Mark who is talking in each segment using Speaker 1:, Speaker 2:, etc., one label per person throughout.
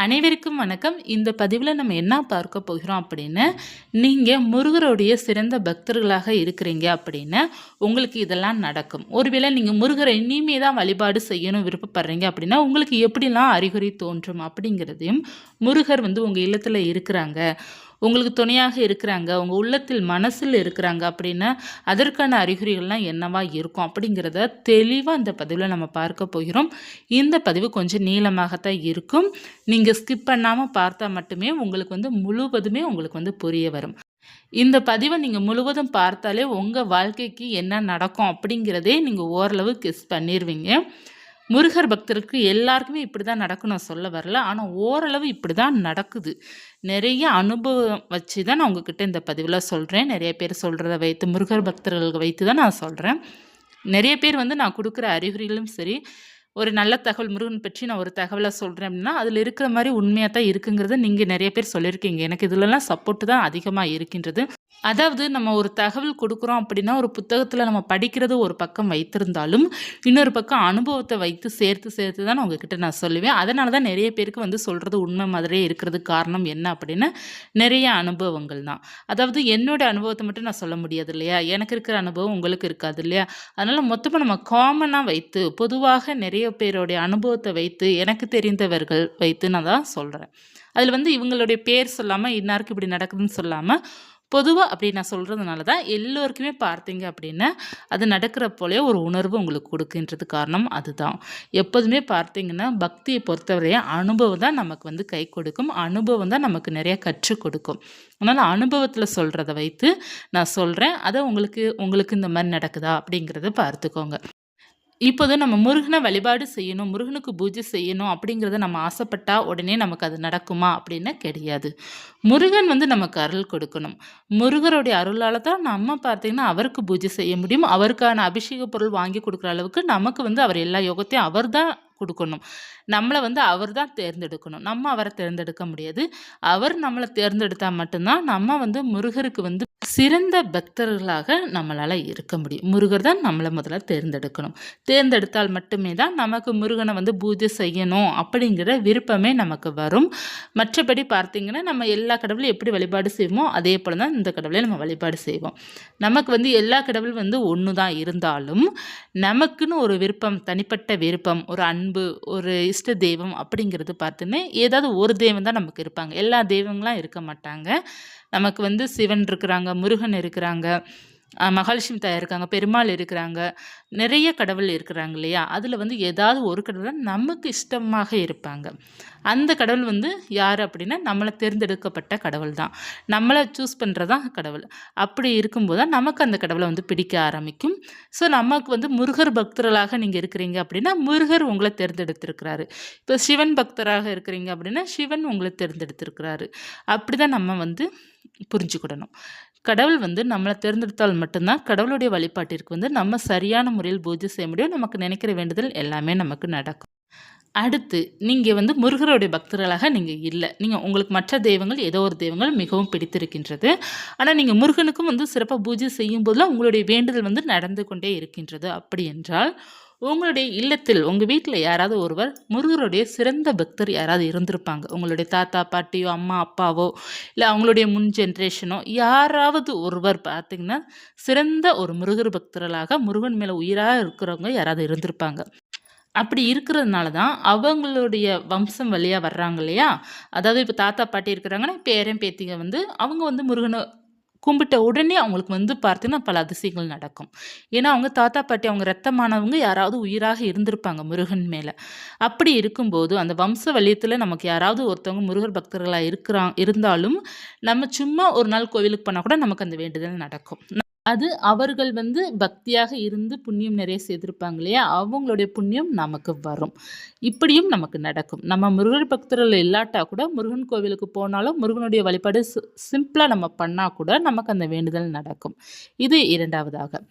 Speaker 1: அனைவருக்கும் வணக்கம். இந்த பதிவில் நம்ம என்ன பார்க்க போகிறோம் அப்படின்னு, நீங்கள் முருகருடைய சிறந்த பக்தர்களாக இருக்கிறீங்க அப்படின்னு உங்களுக்கு இதெல்லாம் நடக்கும். ஒருவேளை நீங்கள் முருகரை இனிமே தான் வழிபாடு செய்யணும் விருப்பப்படுறீங்க அப்படின்னா உங்களுக்கு எப்படிலாம் அறிகுறி தோன்றும் அப்படிங்கிறதையும், முருகர் உங்கள் இல்லத்தில் இருக்கிறாங்க, உங்களுக்கு துணையாக இருக்கிறாங்க, உங்கள் உள்ளத்தில் மனசில் இருக்கிறாங்க அப்படின்னா அதற்கான அறிகுறிகள்லாம் என்னவா இருக்கும் அப்படிங்கிறத தெளிவாக இந்த பதிவில் நம்ம பார்க்க போகிறோம். இந்த பதிவு கொஞ்சம் நீளமாகத்தான் இருக்கும். நீங்கள் ஸ்கிப் பண்ணாமல் பார்த்தா மட்டுமே உங்களுக்கு முழுவதுமே உங்களுக்கு புரிய வரும். இந்த பதிவை நீங்கள் முழுவதும் பார்த்தாலே உங்கள் வாழ்க்கைக்கு என்ன நடக்கும் அப்படிங்கிறதே நீங்கள் ஓரளவு கெஸ் பண்ணிடுவீங்க. முருகர் பக்தருக்கு எல்லாருக்குமே இப்படி தான் நடக்கும் நான் சொல்ல வரல. ஆனால் ஓரளவு இப்படி தான் நடக்குது. நிறைய அனுபவம் வச்சு தான் நான் உங்ககிட்ட இந்த பதிவில் சொல்கிறேன். நிறைய பேர் சொல்கிறத வைத்து, முருகர் பக்தர்கள் வைத்து தான் நான் சொல்கிறேன். நிறைய பேர் நான் கொடுக்குற அறிகுறிகளும் சரி, ஒரு நல்ல தகவல் முருகன் பற்றி நான் ஒரு தகவலை சொல்கிறேன் அப்படின்னா அதில் இருக்கிற மாதிரி உண்மையாக தான் இருக்குங்கிறத நீங்கள் நிறைய பேர் சொல்லியிருக்கீங்க. எனக்கு இதிலலாம் சப்போர்ட்டு தான் அதிகமாக இருக்கின்றது. அதாவது நம்ம ஒரு தகவல் கொடுக்குறோம் அப்படின்னா ஒரு புத்தகத்தில் நம்ம படிக்கிறது ஒரு பக்கம் வைத்திருந்தாலும் இன்னொரு பக்கம் அனுபவத்தை வைத்து சேர்த்து தான் உங்ககிட்ட நான் சொல்லுவேன். அதனால தான் நிறைய பேருக்கு சொல்கிறது உண்மை மாதிரியே இருக்கிறதுக்கு காரணம் என்ன அப்படின்னா நிறைய அனுபவங்கள் தான். அதாவது என்னோட அனுபவத்தை மட்டும் நான் சொல்ல முடியாது இல்லையா, எனக்கு இருக்கிற அனுபவம் உங்களுக்கு இருக்காது இல்லையா. அதனால் மொத்தமாக நம்ம காமனாக வைத்து பொதுவாக நிறைய பேருடைய அனுபவத்தை வைத்து எனக்கு தெரிந்தவர்கள் வைத்து நான் தான் சொல்கிறேன். அதில் இவங்களுடைய பேர் சொல்லாமல் இன்னாருக்கு இப்படி நடக்குதுன்னு சொல்லாமல் பொதுவாக அப்படி நான் சொல்கிறதுனால தான் எல்லோருக்குமே பார்த்தீங்க அப்படின்னா அது நடக்கிற போலே ஒரு உணர்வு உங்களுக்கு கொடுக்கின்றது காரணம் அதுதான். எப்போதுமே பார்த்தீங்கன்னா பக்தியை பொறுத்தவரைய அனுபவம் தான் நமக்கு கை கொடுக்கும். அனுபவம் தான் நமக்கு நிறைய கற்றுக் கொடுக்கும். அதனால் அனுபவத்தில் சொல்கிறத வைத்து நான் சொல்கிறேன். அதை உங்களுக்கு இந்த மாதிரி நடக்குதா அப்படிங்கிறத பார்த்துக்கோங்க. இப்போது நம்ம முருகனை வழிபாடு செய்யணும், முருகனுக்கு பூஜை செய்யணும் அப்படிங்கிறத நம்ம ஆசைப்பட்டா உடனே நமக்கு அது நடக்குமா அப்படின்னா கிடையாது. முருகன் நமக்கு அருள் கொடுக்கணும். முருகருடைய அருளால் தான் நம்ம பார்த்தீங்கன்னா அவருக்கு பூஜை செய்ய முடியும். அவருக்கான அபிஷேக பொருள் வாங்கி கொடுக்குற அளவுக்கு நமக்கு அவர் எல்லா யோகத்தையும் அவர் தான் கொடுக்கணும். நம்மளை அவர் தான் தேர்ந்தெடுக்கணும். நம்ம அவரை தேர்ந்தெடுக்க முடியாது. அவர் நம்மளை தேர்ந்தெடுத்தால் மட்டும்தான் நம்ம முருகருக்கு சிறந்த பக்தர்களாக நம்மளால் இருக்க முடியும். முருகர் தான் நம்மளை முதல்ல தேர்ந்தெடுக்கணும். தேர்ந்தெடுத்தால் மட்டுமே தான் நமக்கு முருகனை பூஜை செய்யணும் அப்படிங்கிற விருப்பமே நமக்கு வரும். மற்றபடி பார்த்தீங்கன்னா நம்ம எல்லா கடவுளும் எப்படி வழிபாடு செய்வோமோ அதே போல் தான் இந்த கடவுளை நம்ம வழிபாடு செய்வோம். நமக்கு எல்லா கடவுள் ஒன்று தான் இருந்தாலும் நமக்குன்னு ஒரு விருப்பம், தனிப்பட்ட விருப்பம், ஒரு அன்பு, ஒரு இஷ்ட தெய்வம் அப்படிங்கிறது பார்த்துன்னு ஏதாவது ஒரு தெய்வம் தான் நமக்கு இருப்பாங்க. எல்லா தெய்வங்களாம் இருக்க மாட்டாங்க. நமக்கு சிவன் இருக்கிறாங்க, முருகன் இருக்கிறாங்க, மகாலட்சுமி தாயார் இருக்காங்க, பெருமாள் இருக்கிறாங்க, நிறைய கடவுள் இருக்கிறாங்க இல்லையா. அதில் ஏதாவது ஒரு கடவுள் நமக்கு இஷ்டமாக இருப்பாங்க. அந்த கடவுள் யார் அப்படின்னா நம்மளை தேர்ந்தெடுக்கப்பட்ட கடவுள் தான். நம்மளை சூஸ் பண்ணுறதான் கடவுள். அப்படி இருக்கும்போது தான் நமக்கு அந்த கடவுளை பிடிக்க ஆரம்பிக்கும். ஸோ நமக்கு முருகர் பக்தர்களாக நீங்கள் இருக்கிறீங்க அப்படின்னா முருகர் உங்களை தேர்ந்தெடுத்திருக்கிறாரு. இப்போ சிவன் பக்தராக இருக்கிறீங்க அப்படின்னா சிவன் உங்களை தேர்ந்தெடுத்திருக்கிறாரு. அப்படி தான் நம்ம புரிஞ்சுக்கிடணும். கடவுள் நம்மளை தேர்ந்தெடுத்தால் மட்டும்தான் கடவுளுடைய வழிபாட்டிற்கு நம்ம சரியான முறையில் பூஜை செய்ய முடியும். நமக்கு நினைக்கிற வேண்டுதல் எல்லாமே நமக்கு நடக்கும். அடுத்து நீங்கள் முருகருடைய பக்தர்களாக நீங்கள் இல்லை. உங்களுக்கு மற்ற தெய்வங்கள் ஏதோ ஒரு தெய்வங்கள் மிகவும் பிடித்திருக்கின்றது. ஆனால் நீங்கள் முருகனுக்கும் சிறப்பாக பூஜை செய்யும் போதெல்லாம் உங்களுடைய வேண்டுதல் நடந்து கொண்டே இருக்கின்றது. அப்படி என்றால் உங்களுடைய இல்லத்தில் உங்கள் வீட்டில் யாராவது ஒருவர் முருகருடைய சிறந்த பக்தர் யாராவது இருந்திருப்பாங்க. உங்களுடைய தாத்தா பாட்டியோ அம்மா அப்பாவோ இல்லை அவங்களுடைய முன் ஜென்ரேஷனோ யாராவது ஒருவர் பார்த்திங்கன்னா சிறந்த ஒரு முருகர் பக்தர்களாக முருகன் மேலே உயிராக இருக்கிறவங்க யாராவது இருந்திருப்பாங்க. அப்படி இருக்கிறதுனால தான் அவங்களுடைய வம்சம் வழியாக வர்றாங்க இல்லையா. அதாவது இப்போ தாத்தா பாட்டி இருக்கிறாங்கன்னா பேரன் பேத்திங்க அவங்க முருகனை கும்பிட்ட உடனே அவங்களுக்கு பார்த்தீங்கன்னா பல அதிசயங்கள் நடக்கும். ஏன்னா அவங்க தாத்தா பாட்டி அவங்க ரத்தமானவங்க யாராவது உயிராக இருந்திருப்பாங்க முருகன் மேலே. அப்படி இருக்கும்போது அந்த வம்ச வழியத்தில் நமக்கு யாராவது ஒருத்தவங்க முருகர் பக்தர்களாக இருந்தாலும் நம்ம சும்மா ஒரு நாள் கோவிலுக்கு போனால் கூட நமக்கு அந்த வேண்டுதல் நடக்கும். அது அவர்கள் பக்தியாக இருந்து புண்ணியம் நிறைய செய்திருப்பாங்க இல்லையா, அவங்களுடைய புண்ணியம் நமக்கு வரும். இப்படியும் நமக்கு நடக்கும். நம்ம முருகர் பக்தர்கள் இல்லாட்டா கூட முருகன் கோவிலுக்கு போனாலும் முருகனுடைய வழிபாடு சிம்பிளாக நம்ம பண்ணால் கூட நமக்கு அந்த வேண்டுதல் நடக்கும். இது இரண்டாவதாக.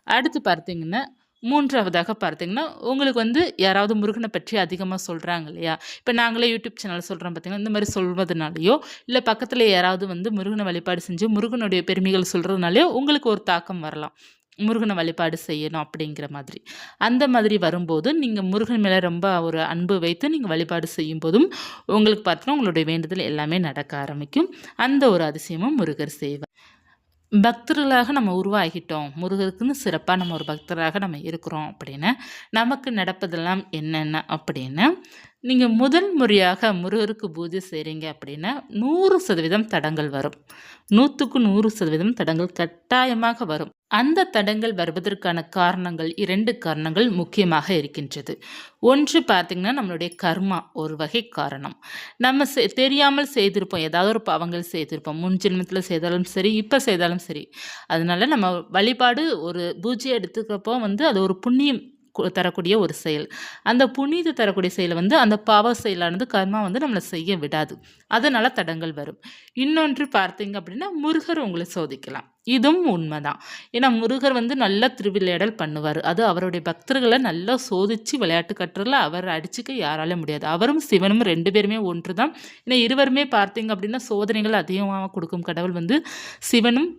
Speaker 1: அடுத்து பார்த்தீங்கன்னா மூன்றாவதாக பார்த்தீங்கன்னா உங்களுக்கு யாராவது முருகனை பற்றி அதிகமாக சொல்கிறாங்க இல்லையா. இப்போ நாங்களே யூடியூப் சேனல் சொல்கிறோம் பார்த்தீங்கன்னா இந்த மாதிரி சொல்வதனாலையோ இல்லை பக்கத்தில் யாராவது முருகனை வழிபாடு செஞ்சு முருகனுடைய பெருமைகள் சொல்கிறதுனாலையோ உங்களுக்கு ஒரு தாக்கம் வரலாம். முருகனை வழிபாடு செய்யணும் அப்படிங்கிற மாதிரி. அந்த மாதிரி வரும்போது, நீங்க முருகன் மேல ரொம்ப ஒரு அன்பு வைத்து நீங்க வழிபாடு செய்யும்போதும், உங்களுக்கு பார்த்தீங்கன்னா, உங்களுடைய வேண்டுதல் எல்லாமே நடக்க ஆரம்பிக்கும். அந்த ஒரு அதிசயமும் முருகர் செய்வார். பக்தர்களாக நம்ம உருவாகிட்டோம். முருகருக்குன்னு சிறப்பா நம்ம ஒரு பக்தராக நம்ம இருக்கிறோம் அப்படின்னு, நமக்கு நடப்பதெல்லாம் என்னென்ன அப்படின்னு, நீங்க முதல் முறையாக முருகருக்கு பூஜை செய்றீங்க அப்படின்னா, 100% தடங்கல் வரும். 100க்கு 100% தடங்கல் கட்டாயமாக வரும். அந்த தடங்கல் வருவதற்கான காரணங்கள் 2 காரணங்கள் முக்கியமாக இருக்கின்றது. ஒன்று பார்த்தீங்கன்னா, நம்மளுடைய கர்மா ஒரு வகை காரணம். நம்ம தெரியாமல் செய்திருப்போம். ஏதாவது ஒரு பாவங்கள் செய்திருப்போம். முன் ஜென்மத்தில செய்தாலும் சரி, இப்ப செய்தாலும் சரி. அதனால நம்ம வழிபாடு ஒரு பூஜை எடுத்துக்கிறப்போ வந்து அது ஒரு புண்ணியம் தரக்கூடிய ஒரு செயல். அந்த புண்ணியத்த தரக்கூடிய செயல வந்து அந்த பாவ செயலானது கர்மா வந்து நம்மள செய்ய விடாது. அதனால தடங்கல் வரும். இன்னொன்று பார்த்தீங்க அப்படின்னா, முருகர் உங்கள சோதிக்கலாம். இதுவும் உண்மதான். ஏன்னா முருகர் வந்து நல்லா திருவிளையாடல் பண்ணுவாரு. அது அவருடைய பக்தர்கள நல்லா சோதிச்சு விளையாட்டு காட்டுறதுல அவர அடிச்சுக்க யாராலயும் முடியாது. அவரும் சிவனும் 2 பேருமே ஒன்று தான். ஏன்னா இருவருமே பார்த்தீங்க அப்படின்னா, சோதனைகள் அதிகமா குடுக்கும் கடவுள் வந்து சிவனும்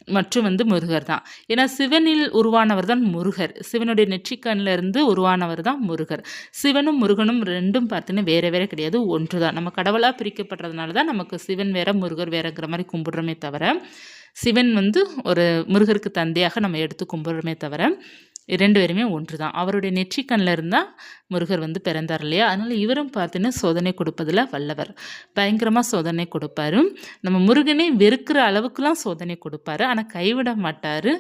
Speaker 1: மற்றும் வந்து முருகர் தான். ஏன்னா சிவனில் உருவானவர் தான் முருகர். சிவனுடைய நெற்றிக்கண்ல இருந்து உருவானவர் தான் முருகர். சிவனும் முருகனும் 2ம் பார்த்தீங்கன்னா வேற வேற கிடையாது. ஒன்று தான். நம்ம கடவுளா பிரிக்கப்படுறதுனால தான் நமக்கு சிவன் வேற, முருகர் வேறங்கிற மாரி கும்பிடுறோமே தவிர, சிவன் வந்து ஒரு முருகருக்கு தந்தையாக நம்ம எடுத்து கும்பிடுறோமே தவிர, 2 பேருமே ஒன்று தான். அவருடைய நெற்றிக்கண்ல இருந்தா முருகர் வந்து பிறந்தார் இல்லையா? அதனால இவரும் பார்த்தீங்கன்னா சோதனை கொடுப்பதில வல்லவர். பயங்கரமா சோதனை கொடுப்பாரு. நம்ம முருகனே வெறுக்கிற அளவுக்குலாம் சோதனை கொடுப்பாரு. ஆனா கைவிட மாட்டாரு.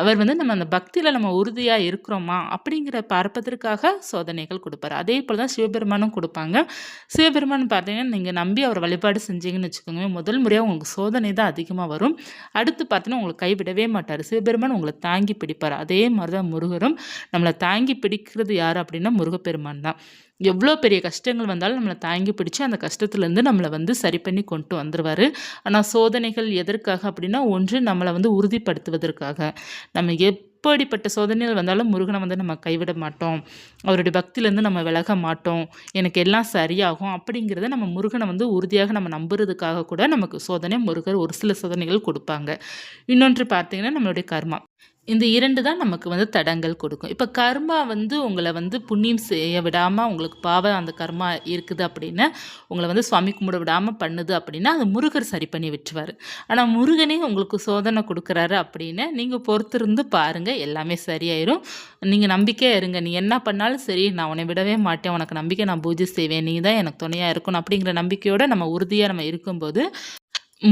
Speaker 1: அவர் வந்து நம்ம அந்த பக்தியில நம்ம உறுதியா இருக்கிறோமா? அப்படிங்கிற பார்ப்பதற்காக சோதனைகள் கொடுப்பாரு. அதே போல தான் சிவபெருமானும் கொடுப்பாங்க. சிவபெருமான் பார்த்தீங்கன்னா, நீங்க நம்பி அவர வழிபாடு செஞ்சீங்கன்னு வச்சுக்கோங்க, முதல் முறையா உங்களுக்கு சோதனை தான் அதிகமா வரும். அடுத்து பார்த்தீங்கன்னா, உங்கள கைவிடவே மாட்டாரு. சிவபெருமான் உங்கள தாங்கி பிடிப்பாரு. அதே மாரி தான் முருகரும் நம்மள தாங்கி பிடிக்கிறது யாரு அப்படின்னா, முருகப்பெருமான் தான். எவ்வளோ பெரிய கஷ்டங்கள் வந்தாலும் நம்மள தாங்கி பிடிச்சு, அந்த கஷ்டத்துலேருந்து நம்மள வந்து சரி பண்ணி கொண்டு வந்துருவாரு. ஆனா சோதனைகள் எதற்காக அப்படின்னா, ஒன்று நம்மள வந்து உறுதிப்படுத்துவதற்காக. நம்ம எப்படிப்பட்ட சோதனைகள் வந்தாலும் முருகன வந்து நம்ம கைவிட மாட்டோம். அவருடைய பக்தியிலேருந்து நம்ம விலக மாட்டோம். எனக்கு எல்லாம் சரியாகும் அப்படிங்கிறத நம்ம முருகன வந்து உறுதியாக நம்ம நம்புறதுக்காக கூட நமக்கு சோதனை முருகர் ஒரு சில சோதனைகள் கொடுப்பாங்க. இன்னொன்று பார்த்தீங்கன்னா, நம்மளுடைய கர்மா. இந்த 2 தான் நமக்கு வந்து தடங்கல் கொடுக்கும். இப்ப கர்மா வந்து உங்கள வந்து புண்ணியம் செய்ய விடாம உங்களுக்கு பாவம் அந்த கர்மா இருக்குது அப்படின்னா, உங்கள வந்து சாமி கும்பிட விடாம பண்ணுது அப்படின்னா, அது முருகர் சரி பண்ணி விட்டுருவாரு. ஆனா முருகனே உங்களுக்கு சோதனை குடுக்குறாரு அப்படின்னா, நீங்க பொறுத்திருந்து பாருங்க எல்லாமே சரியாயிரும். நீங்க நம்பிக்கையா இருங்க. நீ என்ன பண்ணாலும் சரி, நான் உன்னை விடவே மாட்டேன். உனக்கு நம்பிக்கை நான் பூஜை செய்வேன். நீ தான் எனக்கு துணையா இருக்கணும் அப்படிங்கிற நம்பிக்கையோட நம்ம உறுதியா நம்ம இருக்கும்போது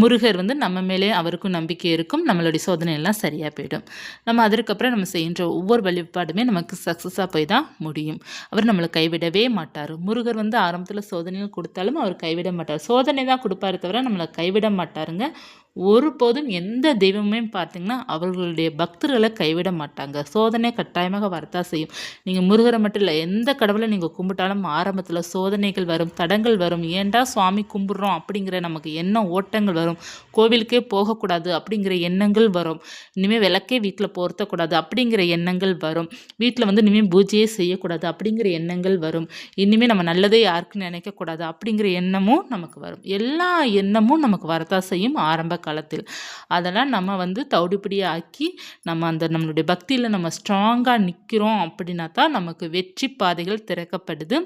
Speaker 1: முருகர் வந்து நம்ம மேலே அவருக்கும் நம்பிக்கை இருக்கும். நம்மளுடைய சோதனை எல்லாம் சரியா போயிடும். நம்ம அதற்கப்புறம் நம்ம செய்கின்ற ஒவ்வொரு வழிபாடுமே நமக்கு சக்ஸஸா போய் தான் முடியும். அவர் நம்மள கைவிடவே மாட்டாரு. முருகர் வந்து ஆரம்பத்தில சோதனைகள் குடுத்தாலும் அவர் கைவிட மாட்டார். சோதனை தான் குடுப்பாரே தவிர நம்மள கைவிட மாட்டாருங்க. ஒருபோதும் எந்த தெய்வமுமே பார்த்தீங்கன்னா, அவர்களுடைய பக்தர்கள கைவிட மாட்டாங்க. சோதனை கட்டாயமாக வரத்தான் செய்யும். நீங்க முருகர மட்டும் இல்ல, எந்த கடவுள நீங்க கும்பிட்டாலும் ஆரம்பத்தில சோதனைகள் வரும், தடங்கல் வரும். ஏன்டா சுவாமி கும்பிடுறோம் அப்படிங்கிற நமக்கு எண்ண ஓட்டங்கள் வரும். கோவிலுக்கே போகக்கூடாது அப்படிங்கிற எண்ணங்கள் வரும். இனிமே விளக்கே வீட்ல பொருத்தக்கூடாது அப்படிங்கிற எண்ணங்கள் வரும். வீட்ல வந்து இனிமே பூஜையே செய்யக்கூடாது அப்படிங்கிற எண்ணங்கள் வரும். இனிமே நம்ம நல்லதே யாருக்கும் நினைக்கக்கூடாது அப்படிங்கிற எண்ணமும் நமக்கு வரும். எல்லா எண்ணமும் நமக்கு வரத்தான் செய்யும் ஆரம்ப காலத்தில். அதெல்லாம் நம்ம வந்து தவிடுபொடி ஆக்கி நம்ம அந்த நம்மளுடைய பக்தியில நம்ம ஸ்ட்ராங்கா நிக்கிறோம் அப்படின்னா தான் நமக்கு வெற்றி பாதைகள் திறக்கப்படுது.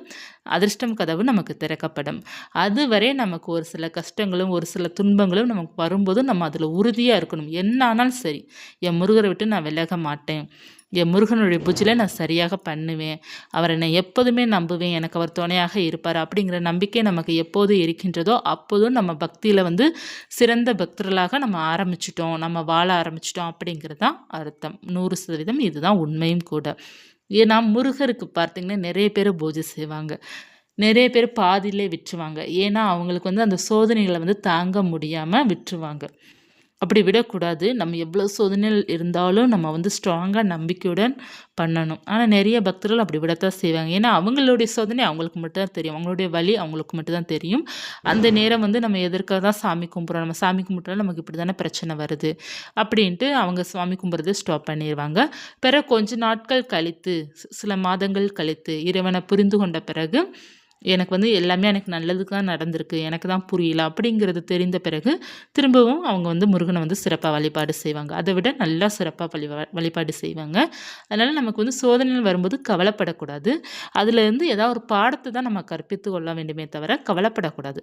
Speaker 1: அதிர்ஷ்டம் கதவு நமக்கு திறக்கப்படும். அதுவரை நமக்கு ஒரு சில கஷ்டங்களும், ஒரு சில துன்பங்களும் நமக்கு வரும்போது நம்ம அதில உறுதியா இருக்கணும். என்ன ஆனாலும் சரி, என் முருகர விட்டு நான் விலக மாட்டேன். என் முருகனுடைய பூஜையில நான் சரியாக பண்ணுவேன். அவரை நான் எப்போதுமே நம்புவேன். எனக்கு அவர் துணையாக இருப்பார். அப்படிங்கிற நம்பிக்கை நமக்கு எப்போது இருக்கின்றதோ, அப்போதும் நம்ம பக்தியில வந்து சிறந்த பக்தர்களாக நம்ம ஆரம்பிச்சுட்டோம். நம்ம வாழ ஆரம்பிச்சுட்டோம் அப்படிங்கிறது தான் அர்த்தம். 100% இதுதான் உண்மையும் கூட. ஏன்னா முருகருக்கு பார்த்தீங்கன்னா, நெறைய பேர் பூஜை செய்வாங்க. நெறைய பேர் பாதியிலே விட்டுருவாங்க. ஏன்னா, அவங்களுக்கு வந்து அந்த சோதனைகள வந்து தாங்க முடியாம விட்டுருவாங்க. அப்படி விடக்கூடாது. நம்ம எவ்வளோ சோதனைகள் இருந்தாலும் நம்ம வந்து ஸ்ட்ராங்கா நம்பிக்கையுடன் பண்ணணும். ஆனா நெறைய பக்தர்கள் அப்படி விடத்தான் செய்வாங்க. ஏன்னா, அவங்களுடைய சோதனை அவங்களுக்கு மட்டும் தான் தெரியும். அவங்களுடைய வலி அவங்களுக்கு மட்டும் தான் தெரியும். அந்த நேரம் வந்து நம்ம எதற்காக தான் சாமி கும்பிட்றோம். நம்ம சாமி கும்பிட்டாலும் நமக்கு இப்படி தானே பிரச்சனை வருது. அப்படின்ட்டு அவங்க சாமி கும்பிட்றத ஸ்டாப் பண்ணிருவாங்க. பிறகு கொஞ்ச நாட்கள் கழித்து, சில மாதங்கள் கழித்து, இறைவன புரிந்து கொண்ட பிறகு எனக்கு வந்து எல்லாமே எனக்கு நல்லதுக்கு தான் நடந்திருக்கு. எனக்கு தான் புரியல அப்படிங்கிறது தெரிந்த பிறகு, திரும்பவும் அவங்க வந்து முருகன வந்து சிறப்பா வழிபாடு செய்வாங்க. அத விட நல்லா சிறப்பா வழிபாடு செய்வாங்க. அதனால நமக்கு வந்து சோதனைகள் வரும்போது கவலைப்படக்கூடாது. அதுலேருந்து ஏதாவது ஒரு பாடத்த தான் நம்ம கற்பித்து கொள்ள வேண்டுமே தவிர கவலைப்படக்கூடாது.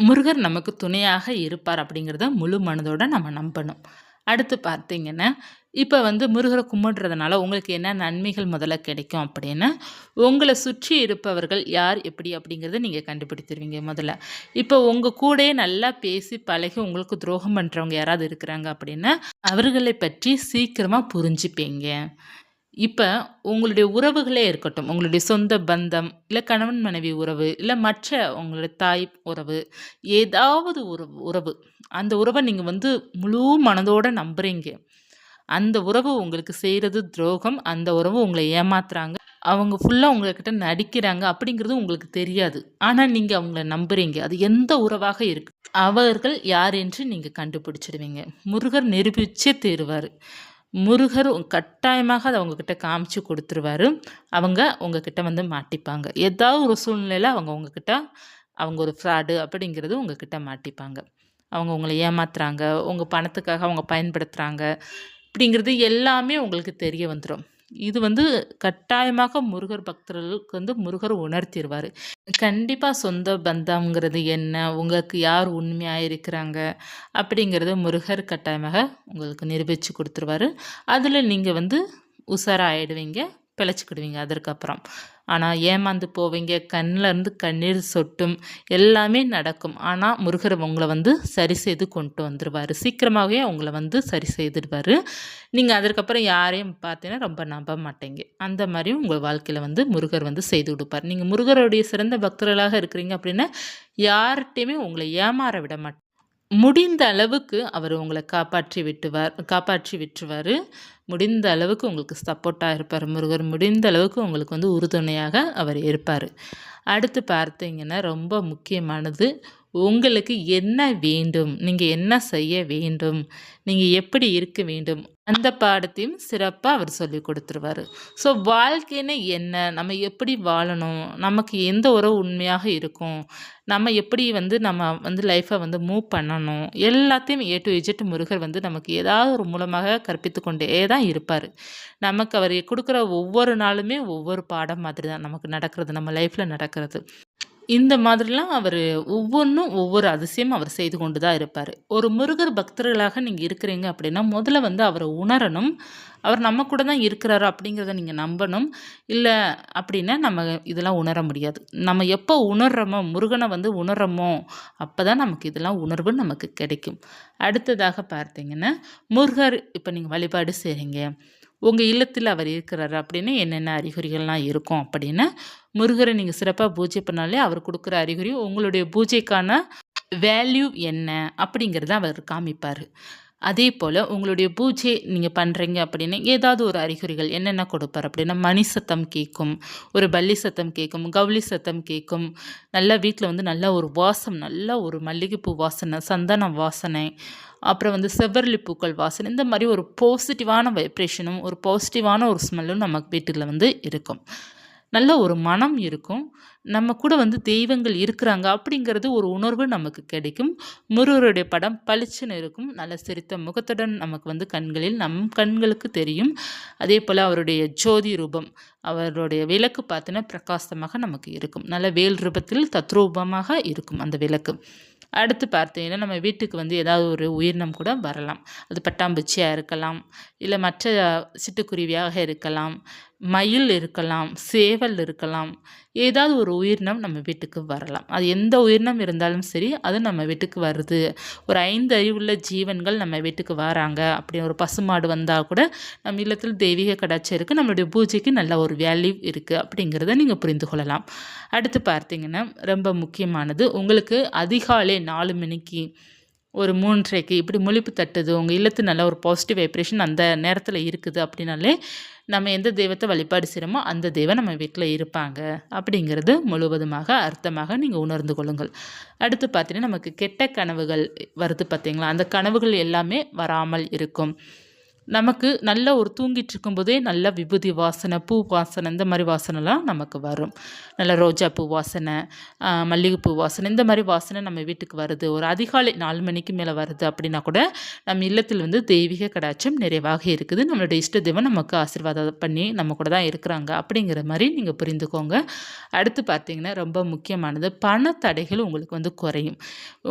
Speaker 1: முருகர் நமக்கு துணையாக இருப்பார் அப்படிங்கிறத முழு மனதோட நம்ம நம்பணும். அடுத்து பார்த்தீங்கன்னா, இப்ப வந்து முருகர கும்பிடுறதுனால உங்களுக்கு என்ன நன்மைகள் முதல்ல கிடைக்கும் அப்படின்னு, உங்கள சுற்றி இருப்பவர்கள் யார், எப்படி அப்படிங்கிறத நீங்க கண்டுபிடித்துருவீங்க முதல்ல. இப்போ உங்க கூடயே நல்லா பேசி பழகி உங்களுக்கு துரோகம் பண்றவங்க யாராவது இருக்கிறாங்க அப்படின்னா, அவர்களை பற்றி சீக்கிரமா புரிஞ்சுப்பீங்க. இப்ப உங்களுடைய உறவுகளே இருக்கட்டும், உங்களுடைய சொந்த பந்தம், இல்ல கணவன் மனைவி உறவு, இல்ல மற்ற உங்களுடைய தாய் உறவு, ஏதாவது ஒரு உறவு. அந்த உறவ நீங்க வந்து முழு மனதோட நம்புறீங்க. அந்த உறவு உங்களுக்கு செய்றது துரோகம். அந்த உறவு உங்கள ஏமாத்துறாங்க. அவங்க ஃபுல்லா உங்ககிட்ட நடிக்கிறாங்க அப்படிங்கிறது உங்களுக்கு தெரியாது. ஆனா நீங்க அவங்கள நம்புறீங்க. அது எந்த உறவாக இருக்கு. அவர்கள் யார் என்று நீங்க கண்டுபிடிச்சிடுவீங்க. முருகர் நிரூபிச்சே தீருவாரு. முருகர் கட்டாயமாக அத உங்ககிட்ட காமிச்சு குடுத்துருவாரு. அவங்க உங்ககிட்ட வந்து மாட்டிப்பாங்க. ஏதாவது ஒரு சூழ்நிலையில அவங்க உங்ககிட்ட அவங்க ஒரு ஃப்ராடு அப்படிங்கிறது உங்ககிட்ட மாட்டிப்பாங்க. அவங்க உங்கள ஏமாத்துறாங்க, உங்க பணத்துக்காக அவங்க பயன்படுத்துறாங்க, இப்படிங்கிறது எல்லாமே உங்களுக்கு தெரிய வந்துரும். இது வந்து கட்டாயமாக முருகர் பக்தர்களுக்கு வந்து முருகர் உணர்த்திருவாரு. கண்டிப்பா சொந்த பந்தம்ங்கிறது என்ன? உங்களுக்கு யார் உண்மையா இருக்கிறாங்க? அப்படிங்கிறத முருகர் கட்டாயமாக உங்களுக்கு நிரூபிச்சு குடுத்துருவாரு. அதில நீங்க வந்து உஷாராயிடுவீங்க. பிழைச்சுக்கிடுவீங்க அதற்கப்புறம். ஆனா ஏமாந்து போவீங்க. கண்ல இருந்து கண்ணீர் சொட்டும். எல்லாமே நடக்கும். ஆனா முருகர் உங்கள வந்து சரி செய்து கொண்டு வந்துருவாரு. சீக்கிரமாவே உங்கள வந்து சரி செய்துடுவாரு. நீங்க அதற்கப்புறம் யாரையும் பார்த்தீங்கன்னா ரொம்ப நம்ப மாட்டீங்க. அந்த மாரியும் உங்க வாழ்க்கையில வந்து முருகர் வந்து செய்து குடுப்பார். நீங்க முருகருடைய சிறந்த பக்தர்களாக இருக்கிறீங்க அப்படின்னா, யார்ட்டயுமே உங்கள ஏமாற விட மாட்டார். முடிந்த அளவுக்கு அவர் உங்கள காப்பாற்றி விட்டுருவாரு. முடிந்த அளவுக்கு உங்களுக்கு சப்போர்ட்டா இருப்பாரு முருகர். முடிந்த அளவுக்கு உங்களுக்கு வந்து உறுதுணையாக அவர் இருப்பாரு. அடுத்து பார்த்தீங்கன்னா, ரொம்ப முக்கியமானது, உங்களுக்கு என்ன வேண்டும்? நீங்க என்ன செய்ய வேண்டும்? நீங்க எப்படி இருக்க வேண்டும்? அந்த பாடத்தையும் சிறப்பா அவர் சொல்லிக் குடுத்துருவாரு. ஸோ வாழ்க்கைன்னா என்ன? நம்ம எப்படி வாழணும்? நமக்கு எந்த உறவு உண்மையாக இருக்கும்? நம்ம எப்படி வந்து நம்ம வந்து லைஃப்ப வந்து மூவ் பண்ணணும்? எல்லாத்தையும் ஏ டூ இசட் முருகர் வந்து நமக்கு ஏதாவது ஒரு மூலமாக கற்பித்துக் கொண்டே தான் இருப்பாரு. நமக்கு அவர் குடுக்குற ஒவ்வொரு நாளுமே ஒவ்வொரு பாடம் மாதிரி தான் நமக்கு நடக்கிறது. நம்ம லைஃப்ல நடக்கிறது. இந்த மாதிரிலாம் அவரு ஒவ்வொன்னும் ஒவ்வொரு அதிசயம் அவர் செய்து கொண்டு தான் இருப்பாரு. ஒரு முருகர் பக்தர்களாக நீங்க இருக்கிறீங்க அப்படின்னா, முதல்ல வந்து அவர உணரணும். அவர் நம்ம கூட தான் இருக்கிறாரு அப்படிங்கிறத நீங்க நம்பணும். இல்ல அப்படின்னா நம்ம இதெல்லாம் உணர முடியாது. நம்ம எப்போ உணர்றோமோ, முருகன வந்து உணர்றோமோ, அப்பதான் நமக்கு இதெல்லாம் உணர்வு நமக்கு கிடைக்கும். அடுத்ததாக பார்த்தீங்கன்னா, முருகர் இப்ப நீங்க வழிபாடு செய்றீங்க. உங்க இல்லத்துல அவர் இருக்கிறாரு அப்படின்னு என்னென்ன அறிகுறிகள்லாம் இருக்கும் அப்படின்னா, முருகர நீங்க சிறப்பா பூஜை பண்ணாலே அவர் குடுக்குற அறிகுறி உங்களுடைய பூஜைக்கான வேல்யூ என்ன அப்படிங்கிறத அவர் காமிப்பாரு. அதேபோல உங்களுடைய பூஜை நீங்க பண்றீங்க அப்படின்னா, ஏதாவது ஒரு அறிகுறிகள் என்னென்ன கொடுப்பார் அப்படின்னா, மணி சத்தம் கேட்கும், ஒரு பல்லி சத்தம் கேட்கும், கவுளி சத்தம் கேட்கும். நல்லா வீட்ல வந்து நல்ல ஒரு வாசம், நல்ல ஒரு மல்லிகைப்பூ வாசனை, சந்தன வாசனை, அப்புறம் வந்து செவ்வரளி பூக்கள் வாசனை, இந்த மாரி ஒரு பாசிட்டிவான வைப்ரேஷனும், ஒரு பாசிட்டிவான ஒரு ஸ்மெல்லும் நமக்கு வீட்டுல வந்து இருக்கும். நல்ல ஒரு மனம் இருக்கும். நம்ம கூட வந்து தெய்வங்கள் இருக்கிறாங்க அப்படிங்கிறது ஒரு உணர்வு நமக்கு கிடைக்கும். முருகருடைய படம் பளிச்சுன்னு இருக்கும். நல்ல சிரித்த முகத்துடன் நமக்கு வந்து நம் கண்களுக்கு தெரியும். அதேபோல அவருடைய ஜோதி ரூபம், அவருடைய விளக்கு பார்த்தீங்கன்னா பிரகாசமாக நமக்கு இருக்கும். நல்ல வேல் ரூபத்தில் தத்ரூபமாக இருக்கும் அந்த விளக்கு. அடுத்து பார்த்தீங்கன்னா, நம்ம வீட்டுக்கு வந்து ஏதாவது ஒரு உயிரினம் கூட வரலாம். அது பட்டாம்பூச்சியா இருக்கலாம், இல்ல மற்ற சிட்டுக்குருவியாக இருக்கலாம், மயில் இருக்கலாம், சேவல் இருக்கலாம். ஏதாவது ஒரு உயிரினம் நம்ம வீட்டுக்கு வரலாம். அது எந்த உயிரினம் இருந்தாலும் சரி, அது நம்ம வீட்டுக்கு வருது. ஒரு 5 அறிவுள்ள ஜீவன்கள் நம்ம வீட்டுக்கு வராங்க. அப்படி ஒரு பசுமாடு வந்தா கூட, நம்ம இல்லத்தில் தெய்வீக கடாட்சம் இருக்கு. நம்மளுடைய பூஜைக்கு நல்ல ஒரு வேல்யூ இருக்கு. அப்படிங்கிறத நீங்க புரிந்து கொள்ளலாம். அடுத்து பார்த்தீங்கன்னா, ரொம்ப முக்கியமானது, உங்களுக்கு அதிகாலை 4 மணிக்கு, ஒரு 3:30க்கு இப்படி முழிப்பு தட்டுது. உங்க இல்லத்து நல்ல ஒரு பாசிட்டிவ் வைப்ரேஷன் அந்த நேரத்தில இருக்குது அப்படின்னாலே, நம்ம எந்த தெய்வத்த வழிபாடு செய்றோமோ, அந்த தெய்வம் நம்ம வீட்ல இருப்பாங்க. அப்படிங்கிறது முழுவதுமாக அர்த்தமாக நீங்க உணர்ந்து கொள்ளுங்கள். அடுத்து பார்த்தீங்கன்னா, நமக்கு கெட்ட கனவுகள் வருது பார்த்தீங்களா? அந்த கனவுகள் எல்லாமே வராமல் இருக்கும். நமக்கு நல்ல ஒரு தூங்கிட்டு இருக்கும்போதே நல்ல விபூதி வாசனை, பூ வாசனை இந்த மாதிரி வாசனைலாம் நமக்கு வரும். நல்ல ரோஜா பூ வாசனை, மல்லிகைப்பூ வாசனை இந்த மாதிரி வாசனை நம்ம வீட்டுக்கு வருது. ஒரு அதிகாலை 4 மணிக்கு மேலே வருது அப்படின்னா கூட நம்ம இல்லத்தில் வந்து தெய்வீக கடாட்சம் நிறைவாக இருக்குது. நம்மளுடைய இஷ்ட தெய்வம் நமக்கு ஆசீர்வாதம் பண்ணி நம்ம கூட தான் இருக்கிறாங்க அப்படிங்கிற மாதிரி நீங்கள் புரிந்துக்கோங்க. அடுத்து பார்த்தீங்கன்னா ரொம்ப முக்கியமானது, பண தடைகள் உங்களுக்கு வந்து குறையும்.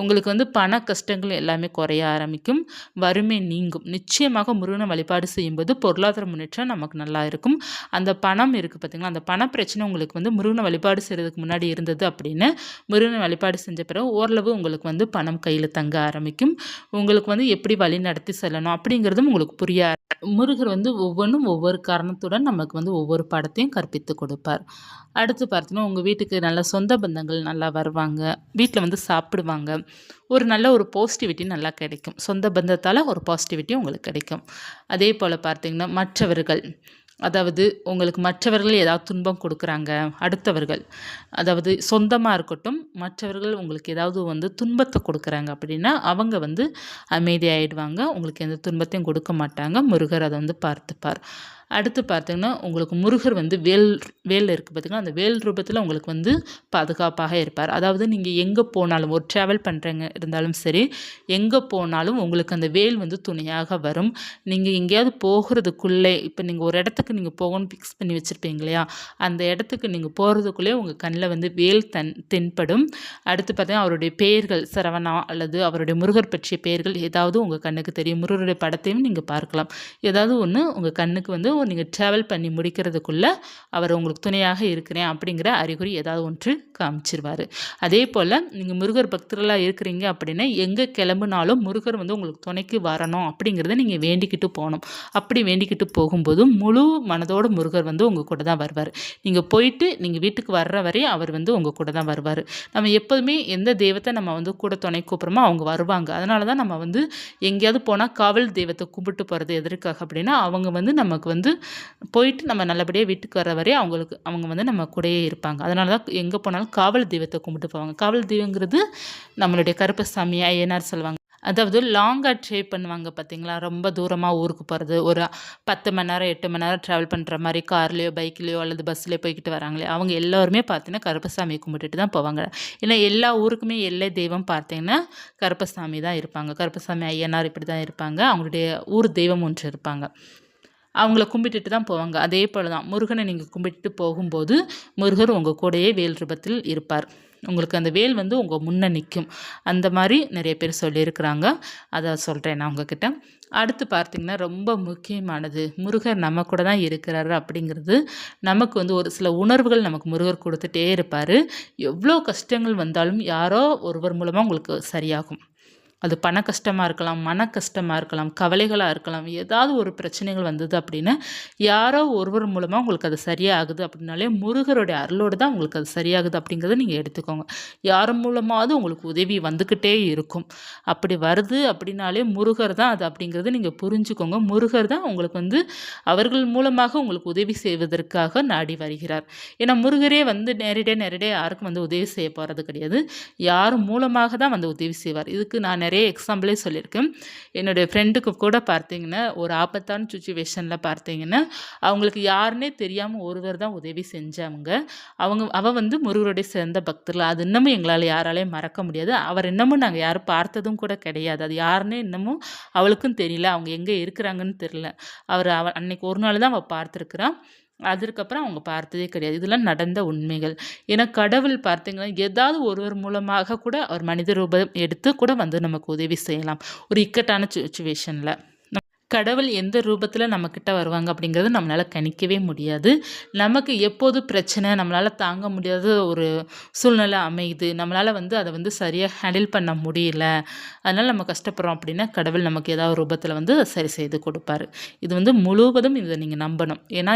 Speaker 1: உங்களுக்கு வந்து பண கஷ்டங்கள் எல்லாமே குறைய ஆரம்பிக்கும். வறுமை நீங்கும். நிச்சயமாக முருகனை வழிபாடு செய்யும்போது பொருளாதார முன்னேற்றம் நமக்கு நல்லா இருக்கும். அந்த பணம் இருக்குது பார்த்தீங்களா, அந்த பண பிரச்சனை உங்களுக்கு வந்து முருகனை வழிபாடு செய்கிறதுக்கு முன்னாடி இருந்தது அப்படின்னு முருகனை வழிபாடு செஞ்ச பிறகு ஓரளவு உங்களுக்கு வந்து பணம் கையில் தங்க ஆரம்பிக்கும். உங்களுக்கு வந்து எப்படி வழி நடத்தி செல்லணும் அப்படிங்கிறதும் உங்களுக்கு புரிய முருகர் வந்து ஒவ்வொன்றும் ஒவ்வொரு காரணத்துடன் நமக்கு வந்து ஒவ்வொரு பாடத்தையும் கற்பித்து கொடுப்பார். அடுத்து பார்த்தீங்கன்னா உங்கள் வீட்டுக்கு நல்ல சொந்த பந்தங்கள் நல்லா வருவாங்க. வீட்டில் வந்து சாப்பிடுவாங்க. ஒரு நல்ல ஒரு பாசிட்டிவிட்டி நல்லா கிடைக்கும். சொந்த பந்தத்தால் ஒரு பாசிட்டிவிட்டி உங்களுக்கு கிடைக்கும். அதே போல் பார்த்தீங்கன்னா மற்றவர்கள், அதாவது உங்களுக்கு மற்றவர்கள் ஏதாவது துன்பம் கொடுக்குறாங்க, அடுத்தவர்கள் அதாவது சொந்தமாக இருக்கட்டும், மற்றவர்கள் உங்களுக்கு ஏதாவது வந்து துன்பத்தை கொடுக்குறாங்க அப்படின்னா அவங்க வந்து அமைதியாகிடுவாங்க. உங்களுக்கு எந்த துன்பத்தையும் கொடுக்க மாட்டாங்க. முருகர் அதை வந்து பார்த்துப்பார். அடுத்து பார்த்தீங்கன்னா உங்களுக்கு முருகர் வந்து வேல் இருக்குது பார்த்தீங்கன்னா, அந்த வேல் ரூபத்தில் உங்களுக்கு வந்து பாதுகாப்பாக இருப்பார். அதாவது நீங்கள் எங்கே போனாலும் ஒரு ட்ராவல் பண்ணுறங்க இருந்தாலும் சரி, எங்கே போனாலும் உங்களுக்கு அந்த வேல் வந்து துணையாக வரும். நீங்கள் எங்கேயாவது போகிறதுக்குள்ளே இப்போ நீங்கள் ஒரு இடத்துக்கு நீங்கள் போகணும்னு ஃபிக்ஸ் பண்ணி வச்சுருப்பீங்க இல்லையா, அந்த இடத்துக்கு நீங்கள் போகிறதுக்குள்ளே உங்கள் கண்ணில் வந்து வேல் தென்படும். அடுத்து பார்த்தீங்கன்னா அவருடைய பெயர்கள் சரவணா அல்லது அவருடைய முருகர் பற்றிய பெயர்கள் ஏதாவது உங்கள் கண்ணுக்கு தெரியும். முருகருடைய படத்தையும் நீங்கள் பார்க்கலாம். ஏதாவது ஒன்று உங்கள் கண்ணுக்கு வந்து நீங்கள் ட்ராவல் பண்ணி முடிக்கிறதுக்குள்ளே அவர் உங்களுக்கு துணையாக இருக்கிறேன் அப்படிங்கிற அறிகுறி ஏதாவது ஒன்று காமிச்சிருவார். அதே போல் நீங்கள் முருகர் பக்தர்களாக இருக்கிறீங்க அப்படின்னா எங்கே கிளம்புனாலும் முருகர் வந்து உங்களுக்கு துணைக்கு வரணும் அப்படிங்கிறத நீங்கள் வேண்டிக்கிட்டு போகணும். அப்படி வேண்டிக்கிட்டு போகும்போது முழு மனதோடு முருகர் வந்து உங்கள் கூட தான் வருவார். நீங்கள் போயிட்டு நீங்கள் வீட்டுக்கு வர்ற வரை அவர் வந்து உங்கள் கூட தான் வருவார். நம்ம எப்போதுமே எந்த தெய்வத்தை நம்ம வந்து கூட துணை கூப்பிட்றோமோ அவங்க வருவாங்க. அதனால தான் நம்ம வந்து எங்கேயாவது போனால் காவல் தெய்வத்தை கும்பிட்டு போகிறது எதற்காக அப்படின்னா அவங்க வந்து நமக்கு வந்து போயிட்டு நம்ம நல்லபடியாக வீட்டுக்கு வர வரை அவங்க வந்து நம்ம கூடயே இருப்பாங்க. அதனால தான் எங்கே போனாலும் காவல் தெய்வத்தை கும்பிட்டு போவாங்க. காவல் தெய்வங்கிறது நம்மளுடைய கருப்பசாமி ஐயனார் சொல்லுவாங்க. அதாவது லாங்காக ட்ரை பண்ணுவாங்க பார்த்தீங்களா, ரொம்ப தூரமாக ஊருக்கு போகிறது, ஒரு 10 மணி நேரம் 8 மணி நேரம் ட்ராவல் பண்ணுற மாதிரி கார்லேயோ பைக்லேயோ அல்லது பஸ்லேயோ போய்கிட்டு வராங்களே அவங்க எல்லாருமே பார்த்தீங்கன்னா கருப்பசாமியை கும்பிட்டுட்டு தான் போவாங்க. ஏன்னா எல்லா ஊருக்குமே எல்லை தெய்வம் பார்த்தீங்கன்னா கருப்பசாமி தான் இருப்பாங்க. கருப்பசாமி ஐயனார் இப்படி தான் இருப்பாங்க. அவங்களுடைய ஊர் தெய்வம் ஒன்று இருப்பாங்க. அவங்கள கும்பிட்டுட்டு தான் போவாங்க. அதே போல் தான் முருகனை நீங்கள் கும்பிட்டு போகும்போது முருகர் உங்கள் கூடயே வேல் ரூபத்தில் இருப்பார். உங்களுக்கு அந்த வேல் வந்து உங்கள் முன்னே நிற்கும். அந்த மாதிரி நிறைய பேர் சொல்லியிருக்கிறாங்க. அதை சொல்கிறேன் நான் உங்ககிட்ட. அடுத்து பார்த்திங்கன்னா ரொம்ப முக்கியமானது, முருகர் நம்ம கூட தான் இருக்கிறாரு அப்படிங்கிறது நமக்கு வந்து ஒரு சில உணர்வுகள் நமக்கு முருகர் கொடுத்துட்டே இருப்பார். எவ்வளோ கஷ்டங்கள் வந்தாலும் யாரோ ஒருவர் மூலமாக உங்களுக்கு சரியாகும். அது பண கஷ்டமாக இருக்கலாம், மன கஷ்டமாக இருக்கலாம், கவலைகளாக இருக்கலாம். ஏதாவது ஒரு பிரச்சனைகள் வந்தது அப்படின்னா யாரோ ஒருவர் மூலமாக உங்களுக்கு அது சரியாகுது அப்படின்னாலே முருகருடைய அருளோடு தான் உங்களுக்கு அது சரியாகுது அப்படிங்கிறத நீங்கள் எடுத்துக்கோங்க. யார் மூலமாவது உங்களுக்கு உதவி வந்துக்கிட்டே இருக்கும். அப்படி வருது அப்படின்னாலே முருகர் தான் அது அப்படிங்கிறத நீங்கள் புரிஞ்சுக்கோங்க. முருகர் தான் உங்களுக்கு வந்து அவர்கள் மூலமாக உங்களுக்கு உதவி செய்வதற்காக நாடி வருகிறார். ஏன்னா முருகரே வந்து நேரடியாக யாருக்கும் வந்து உதவி செய்ய போகிறது கிடையாது. யார் மூலமாக தான் வந்து உதவி செய்வார். இதுக்கு நான் நிறைய எக்ஸாம்பிளே சொல்லியிருக்கேன். என்னுடைய ஃப்ரெண்டுக்கு கூட பார்த்தீங்கன்னா ஒரு ஆபத்தான சுச்சுவேஷனில் பார்த்தீங்கன்னா அவங்களுக்கு யாருன்னே தெரியாமல் ஒருவர் தான் உதவி செஞ்சவங்க. அவள் வந்து முருகருடைய சிறந்த பக்தர்கள். அது இன்னமும் எங்களால் யாராலையும் மறக்க முடியாது. அவர் இன்னமும் நாங்கள் யாரும் பார்த்ததும் கூட கிடையாது. அது யாருன்னே இன்னமும் அவளுக்கும் தெரியல. அவங்க எங்கே இருக்கிறாங்கன்னு தெரியல. அன்னைக்கு ஒரு நாள் தான் அவள் பார்த்துருக்குறான். அதற்கப்புறம் அவங்க பார்த்ததே கிடையாது. இதெல்லாம் நடந்த உண்மைகள். ஏன்னா கடவுள் பார்த்தீங்கன்னா ஏதாவது ஒருவர் மூலமாக கூட அவர் மனித ரூபம் எடுத்து கூட வந்து நமக்கு உதவி செய்யலாம். ஒரு இக்கட்டான சுச்சுவேஷனில் கடவுள் எந்த ரூபத்தில் நம்மக்கிட்ட வருவாங்க அப்படிங்கிறது நம்மளால் கணிக்கவே முடியாது. நமக்கு எப்போது பிரச்சனை நம்மளால் தாங்க முடியாத ஒரு சூழ்நிலை அமையுது, நம்மளால் வந்து அதை வந்து சரியாக ஹேண்டில் பண்ண முடியல, அதனால் நம்ம கஷ்டப்படுறோம் அப்படின்னா கடவுள் நமக்கு ஏதாவது ரூபத்தில் வந்து சரி செய்து கொடுப்பாரு. இது வந்து முழுவதும் இதை நீங்கள் நம்பணும். ஏன்னா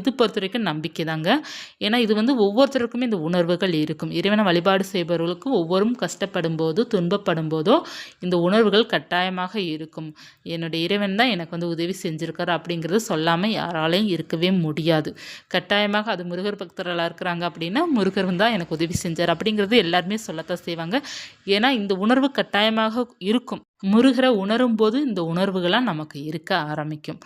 Speaker 1: இது பொறுத்த வரைக்கும் நம்பிக்கை தாங்க. ஏன்னா இது வந்து ஒவ்வொருத்தருக்குமே இந்த உணர்வுகள் இருக்கும். இறைவனை வழிபாடு செய்பவர்களுக்கு ஒவ்வொரும் கஷ்டப்படும் போதோ துன்பப்படும் போதோ இந்த உணர்வுகள் கட்டாயமாக இருக்கும். என்னுடைய இறைவன் முருகன் தான் எனக்கு வந்து உதவி செஞ்சுருக்காரு அப்படிங்கிறது சொல்லாமல் யாராலையும் இருக்கவே முடியாது. கட்டாயமாக அது முருகர் பக்தர்களாக இருக்கிறாங்க அப்படின்னா முருகர் தான் எனக்கு உதவி செஞ்சார் அப்படிங்கிறது எல்லாருமே சொல்லத்தான் செய்வாங்க. ஏன்னா இந்த உணர்வு கட்டாயமாக இருக்கும். முருகரை உணரும் போது இந்த உணர்வுகளாக நமக்கு இருக்க ஆரம்பிக்கும்.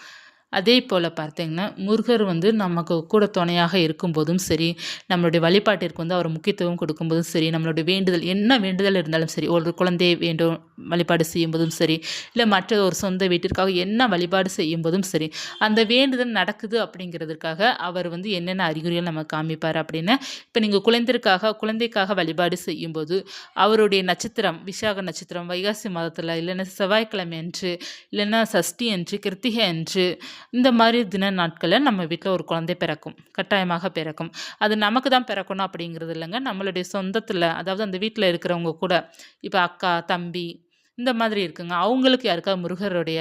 Speaker 1: அதே போல் பார்த்தீங்கன்னா முருகர் வந்து நமக்கு கூட துணையாக இருக்கும்போதும் சரி, நம்மளுடைய வழிபாட்டிற்கு வந்து அவர் முக்கியத்துவம் கொடுக்கும்போதும் சரி, நம்மளுடைய வேண்டுதல் என்ன வேண்டுதல் இருந்தாலும் சரி, ஒரு குழந்தையை வேண்டும் வழிபாடு செய்யும்போதும் சரி, இல்லை மற்ற ஒரு சொந்த வீட்டிற்காக என்ன வழிபாடு செய்யும்போதும் சரி, அந்த வேண்டுதல் நடக்குது அப்படிங்கிறதுக்காக அவர் வந்து என்னென்ன அறிகுறிகள் நமக்கு காமிப்பார் அப்படின்னு, இப்போ நீங்கள் குழந்தைக்காக வழிபாடு செய்யும்போது அவருடைய நட்சத்திரம் விசாக நட்சத்திரம் வைகாசி மாதத்தில், இல்லைன்னா செவ்வாய்க்கிழமை அன்று, இல்லைன்னா சஷ்டி அன்று, கிருத்திகை அன்று, இந்த மாதிரி தின நாட்களில் நம்ம வீட்டில் ஒரு குழந்தை பிறக்கும், கட்டாயமாக பிறக்கும். அது நமக்கு தான் பிறக்கணும் அப்படிங்கிறது இல்லைங்க. நம்மளுடைய சொந்தத்தில், அதாவது அந்த வீட்டில் இருக்கிறவங்க கூட, இப்போ அக்கா தம்பி இந்த மாதிரி இருக்குங்க, அவங்களுக்கு யாருக்காவது முருகருடைய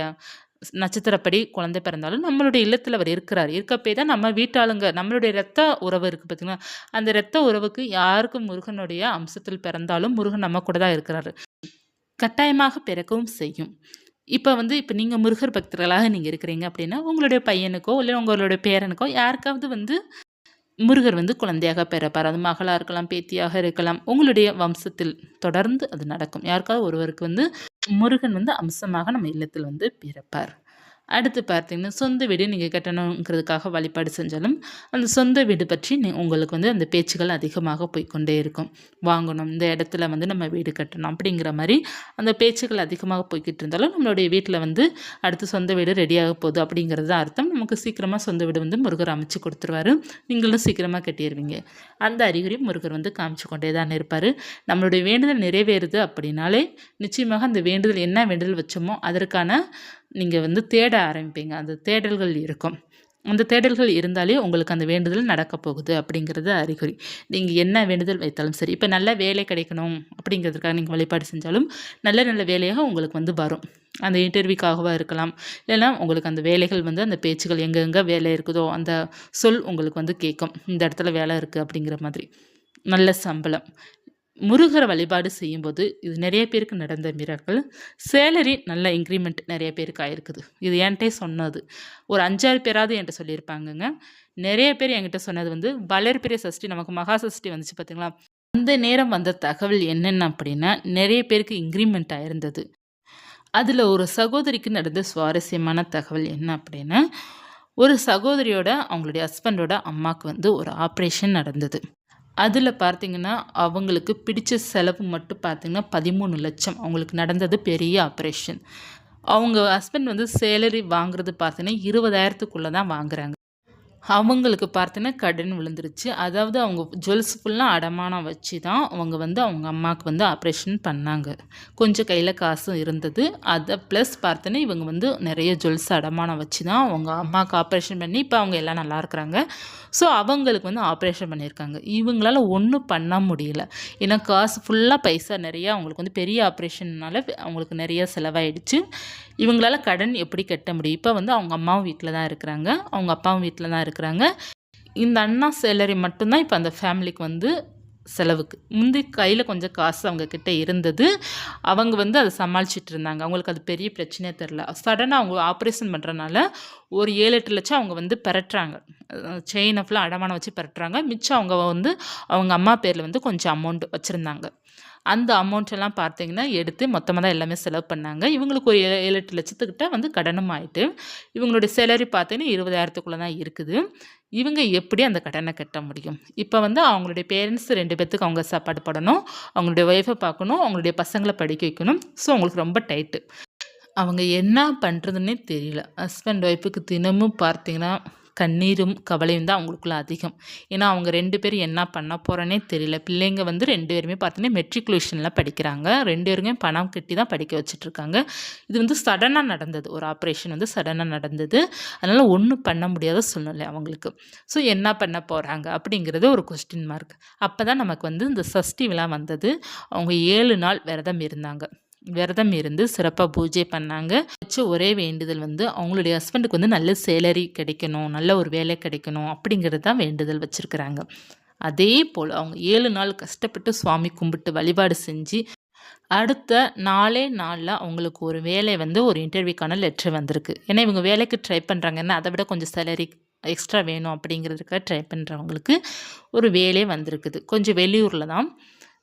Speaker 1: நட்சத்திரப்படி குழந்தை பிறந்தாலும் நம்மளுடைய இல்லத்தில் அவர் இருக்கிறார். இருக்கப்பே தான் நம்ம வீட்டாளுங்க நம்மளுடைய இரத்த உறவு இருக்குது பார்த்தீங்களா, அந்த இரத்த உறவுக்கு யாருக்கு முருகனுடைய அம்சத்தில் பிறந்தாலும் முருகன் நம்ம கூட தான் இருக்கிறாரு. கட்டாயமாக பிறக்கவும் செய்யும். இப்போ நீங்கள் முருகர் பக்தர்களாக நீங்கள் இருக்கிறீங்க அப்படின்னா, உங்களுடைய பையனுக்கோ இல்லை உங்களுடைய பேரனுக்கோ யாருக்காவது வந்து முருகர் வந்து குழந்தையாக பிறப்பார். அது மகளா இருக்கலாம், பேத்தியாக இருக்கலாம். உங்களுடைய வம்சத்தில் தொடர்ந்து அது நடக்கும். யாருக்காவது ஒருவருக்கு வந்து முருகன் வந்து அம்சமாக நம்ம இல்லத்தில் வந்து பிறப்பார். அடுத்து பார்த்தீங்கன்னா, சொந்த வீடு நீங்கள் கட்டணுங்கிறதுக்காக வழிபாடு செஞ்சாலும், அந்த சொந்த வீடு பற்றி உங்களுக்கு வந்து அந்த பேச்சுகள் அதிகமாக போய்க்கொண்டே இருக்கும். வாங்கணும், இந்த இடத்துல வந்து நம்ம வீடு கட்டணும் அப்படிங்கிற மாதிரி அந்த பேச்சுகள் அதிகமாக போய்க்கிட்டு இருந்தாலும், நம்மளுடைய வீட்டில் வந்து அடுத்து சொந்த வீடு ரெடியாக போகுது அப்படிங்கிறது தான் அர்த்தம். நமக்கு சீக்கிரமாக சொந்த வீடு வந்து முருகர் அமைச்சு கொடுத்துருவாரு. நீங்களும் சீக்கிரமாக கட்டிடுவீங்க. அந்த அறிகுறி முருகர் வந்து காமிச்சு கொண்டே தான் இருப்பார். நம்மளுடைய வேண்டுதல் நிறைவேறுது அப்படின்னாலே நிச்சயமாக அந்த வேண்டுதல் என்ன வேண்டுதல் வச்சோமோ அதற்கான நீங்கள் வந்து தேட ஆரம்பிப்பீங்க. அந்த தேடல்கள் இருக்கும். அந்த தேடல்கள் இருந்தாலே உங்களுக்கு அந்த வேண்டுதல் நடக்க போகுது அப்படிங்கிறது அறிகுறி. நீங்கள் என்ன வேண்டுதல் வைத்தாலும் சரி, இப்போ நல்ல வேலை கிடைக்கணும் அப்படிங்கிறதுக்காக நீங்கள் வழிபாடு செஞ்சாலும் நல்ல நல்ல வேலையாக உங்களுக்கு வந்து வரும். அந்த இன்டர்வியூக்காகவா இருக்கலாம், இல்லைன்னா உங்களுக்கு அந்த வேலைகள் வந்து அந்த பேச்சுகள் எங்கெங்கே வேலை இருக்குதோ அந்த சொல் உங்களுக்கு வந்து கேட்கும். இந்த இடத்துல வேலை இருக்குது அப்படிங்கிற மாதிரி. நல்ல சம்பளம். முருகரை வழிபாடு செய்யும்போது இது நிறைய பேருக்கு நடந்த மிராக்கள். சேலரி நல்ல இன்க்ரிமெண்ட் நிறைய பேருக்கு ஆயிருக்குது. இது என்கிட்டே சொன்னது. ஒரு 5-6 பேராவது என்கிட்ட சொல்லியிருப்பாங்கங்க. நிறைய பேர் என்கிட்ட சொன்னது வந்து வளர்பிறை சஷ்டி, நமக்கு மகா சஷ்டி வந்துச்சு பார்த்தீங்களா, அந்த நேரம் வந்த தகவல் என்னென்ன அப்படின்னா, நிறைய பேருக்கு இன்க்ரிமெண்ட் ஆயிருந்தது. அதில் ஒரு சகோதரிக்கு நடந்த சுவாரஸ்யமான தகவல் என்ன அப்படின்னா, ஒரு சகோதரியோட அவங்களுடைய ஹஸ்பண்டோட அம்மாவுக்கு வந்து ஒரு ஆப்ரேஷன் நடந்தது. அதில் பார்த்தீங்கன்னா, அவங்களுக்கு பிடிச்ச செலவு மட்டும் பார்த்தீங்கன்னா 13,00,000 அவங்களுக்கு நடந்தது பெரிய ஆப்ரேஷன். அவங்க ஹஸ்பண்ட் வந்து சேலரி வாங்குறது பார்த்தீங்கன்னா 20,000த்துக்குள்ள தான் வாங்குறாங்க. அவங்களுக்கு பார்த்தீங்கன்னா கடன் விழுந்துருச்சு. அதாவது அவங்க ஜுவல்ஸ் ஃபுல்லாக அடமானம் வச்சு தான் அவங்க வந்து அவங்க அம்மாவுக்கு வந்து ஆப்ரேஷன் பண்ணாங்க. கொஞ்சம் கையில் காசும் இருந்தது. அதை ப்ளஸ் பார்த்தோன்னா இவங்க வந்து நிறைய ஜுவல்ஸ் அடமானம் வச்சு தான் அவங்க அம்மாவுக்கு ஆப்ரேஷன் பண்ணி இப்போ அவங்க எல்லாம் நல்லா இருக்கிறாங்க. ஸோ அவங்களுக்கு வந்து ஆப்ரேஷன் பண்ணியிருக்காங்க. இவங்களால ஒன்றும் பண்ண முடியல. ஏன்னா காசு ஃபுல்லாக பைசா நிறையா அவங்களுக்கு வந்து பெரிய ஆப்ரேஷன்னால அவங்களுக்கு நிறைய செலவாயிடுச்சு. இவங்களால கடன் எப்படி கட்ட முடியும்? இப்போ வந்து அவங்க அம்மாவும் வீட்டில் தான் இருக்கிறாங்க. அவங்க அப்பாவும் வீட்டில் தான் இருக்கிறாங்க. இந்த அண்ணா சேலரி மட்டும்தான் இப்போ அந்த ஃபேமிலிக்கு வந்து செலவுக்கு. முந்தி கையில் கொஞ்சம் காசு அவங்க கிட்ட இருந்தது. அவங்க வந்து அதை சமாளிச்சுட்டு இருந்தாங்க. அவங்களுக்கு அது பெரிய பிரச்சனையே தெரில. சடனாக அவங்க ஆப்ரேஷன் பண்ணுறனால ஒரு 7-8 லட்சம் அவங்க வந்து பெரட்டுறாங்க. செயினை ஃபுல்லாக அடமானம் வச்சு பெரட்டுறாங்க. மிச்சம் அவங்க வந்து அவங்க அம்மா பேரில் வந்து கொஞ்சம் அமௌண்ட் வச்சுருந்தாங்க. அந்த அமௌண்ட் எல்லாம் பார்த்தீங்கன்னா எடுத்து மொத்தமாக தான் எல்லாமே செலவு பண்ணாங்க. இவங்களுக்கு ஒரு 7-8 லட்சத்துக்கிட்ட வந்து கடனும் ஆயிட்டு. இவங்களுடைய சேலரி பார்த்தீங்கன்னா 20,000த்துக்குள்ள தான் இருக்குது. இவங்க எப்படி அந்த கடனை கட்ட முடியும்? இப்போ வந்து அவங்களுடைய பேரண்ட்ஸ் 2 பேத்துக்கு அவங்க சாப்பாடு போடணும், அவங்களுடைய ஒய்ஃபை பார்க்கணும், அவங்களுடைய பசங்களை படிக்க வைக்கணும். ஸோ அவங்களுக்கு ரொம்ப டைட்டு. அவங்க என்ன பண்ணுறதுன்னே தெரியல. ஹஸ்பண்ட் ஒய்ஃபுக்கு தினமும் பார்த்தீங்கன்னா கண்ணீரும் கவலையும் தான் அவங்களுக்குள்ள அதிகம். ஏன்னா அவங்க 2 பேரும் என்ன பண்ண போகிறேன்னே தெரியல. பிள்ளைங்க வந்து 2 பேருமே பார்த்தீங்கன்னா மெட்ரிகுலேஷனில் படிக்கிறாங்க. 2 பேருமே பணம் கட்டி தான் படிக்க வச்சுட்ருக்காங்க. இது வந்து சடனாக நடந்தது. ஒரு ஆப்ரேஷன் வந்து சடனாக நடந்தது. அதனால் ஒன்றும் பண்ண முடியாத சூழ்நிலை அவங்களுக்கு. ஸோ என்ன பண்ண போகிறாங்க அப்படிங்கிறது ஒரு கொஸ்டின் மார்க். அப்போ தான் நமக்கு வந்து இந்த சஷ்டி விழா வந்தது. அவங்க 7 நாள் விரதம் இருந்தாங்க. விரதம் இருந்து சிறப்பாக பூஜை பண்ணாங்க. வச்ச ஒரே வேண்டுதல் வந்து அவங்களுடைய ஹஸ்பண்டுக்கு வந்து நல்ல சேலரி கிடைக்கணும், நல்ல ஒரு வேலை கிடைக்கணும் அப்படிங்கிறது தான் வேண்டுதல் வச்சுருக்கிறாங்க. அதே போல் அவங்க 7 நாள் கஷ்டப்பட்டு சுவாமி கும்பிட்டு வழிபாடு செஞ்சு அடுத்த 4 நாள்ல அவங்களுக்கு ஒரு வேலை வந்து ஒரு இன்டர்வியூக்கான லெட்டர் வந்திருக்கு. ஏன்னா இவங்க வேலைக்கு ட்ரை பண்றாங்கன்னா, அத விட கொஞ்சம் சேலரி எக்ஸ்ட்ரா வேணும் அப்படிங்கிறதுக்காக ட்ரை பண்றவங்களுக்கு ஒரு வேலை வந்திருக்குது. கொஞ்சம் வெளியூர்ல தான்.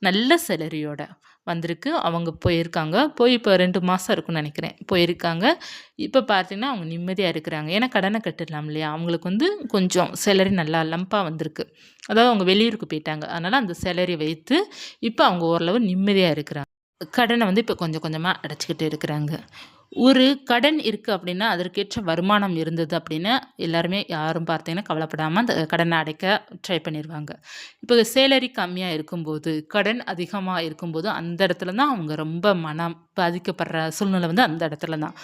Speaker 1: நல்ல சேலரியோட வந்திருக்கு. அவங்க போயிருக்காங்க. போய் இப்போ 2 மாசம் இருக்கும்னு நெனைக்கிறேன். போயிருக்காங்க. இப்ப பார்த்தீங்கன்னா, அவங்க நிம்மதியா இருக்கிறாங்க. ஏன்னா கடன கட்டிடலாம் இல்லையா? அவங்களுக்கு வந்து கொஞ்சம் சேலரி நல்லா லம்பா வந்திருக்கு. அதாவது அவங்க வெளியூருக்கு போயிட்டாங்க. அதனால அந்த சேலரிய வைத்து இப்ப அவங்க ஓரளவு நிம்மதியா இருக்கிறாங்க. கடன வந்து இப்ப கொஞ்சம் கொஞ்சமா அடைச்சுக்கிட்டு இருக்கிறாங்க. ஒரு கடன் இருக்கு அப்படின்னா, அதற்கேற்ற வருமானம் இருந்தது அப்படின்னா, எல்லாருமே யாரும் பார்த்தீங்கன்னா கவலைப்படாம அந்த கடன அடைக்க ட்ரை பண்ணிருவாங்க. இப்போ சேலரி கம்மியா இருக்கும்போது, கடன் அதிகமா இருக்கும்போது, அந்த இடத்துல தான் அவங்க ரொம்ப மனம் பாதிக்கப்படுற சூழ்நிலை வந்து அந்த இடத்துல தான்.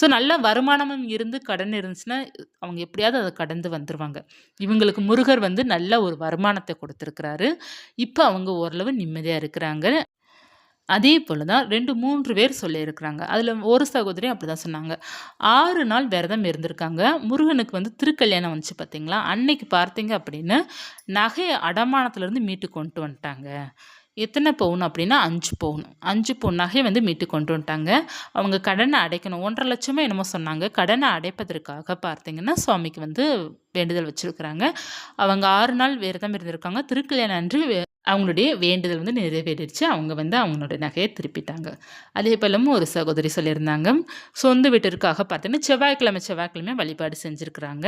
Speaker 1: ஸோ நல்ல வருமானமும் இருந்து கடன் இருந்துச்சுன்னா, அவங்க எப்படியாவது அத கடந்து வந்துருவாங்க. இவங்களுக்கு முருகர் வந்து நல்ல ஒரு வருமானத்த குடுத்துருக்கிறாரு. இப்ப அவங்க ஓரளவு நிம்மதியா இருக்கிறாங்க. அதே போல தான் 2, 3 பேர் சொல்லியிருக்கிறாங்க. அதில ஒரு சகோதரி அப்படிதான் சொன்னாங்க. 6 நாள் விரதம் இருந்திருக்காங்க. முருகனுக்கு வந்து திருக்கல்யாணம் வந்துச்சு பார்த்தீங்களா, அன்னைக்கு பார்த்தீங்க அப்படின்னா, நகைய அடமானத்திலருந்து மீட்டு கொண்டு வந்துட்டாங்க. எத்தன பவுன் அப்படின்னா 5 பவுன். 5 பவுன் நகைய வந்து மீட்டு கொண்டு வந்துட்டாங்க. அவங்க கடன அடைக்கணும். 1,50,000 என்னமோ சொன்னாங்க. கடன அடைப்பதற்காக பார்த்தீங்கன்னா, சுவாமிக்கு வந்து வேண்டுதல் வச்சிருக்கிறாங்க. அவங்க 6 நாள் விரதம் இருந்திருக்காங்க. திருக்கல்யாணம் அன்று அவங்களுடைய வேண்டுதல் வந்து நிறைவேறிடுச்சு. அவங்க வந்து அவங்களோட நகைய திருப்பிட்டாங்க. அதே போலவும் ஒரு சகோதரி சொல்லியிருந்தாங்க. சொந்த வீட்டிற்காக பார்த்தீங்கன்னா, செவ்வாய்க்கிழமை வழிபாடு செஞ்சிருக்கிறாங்க.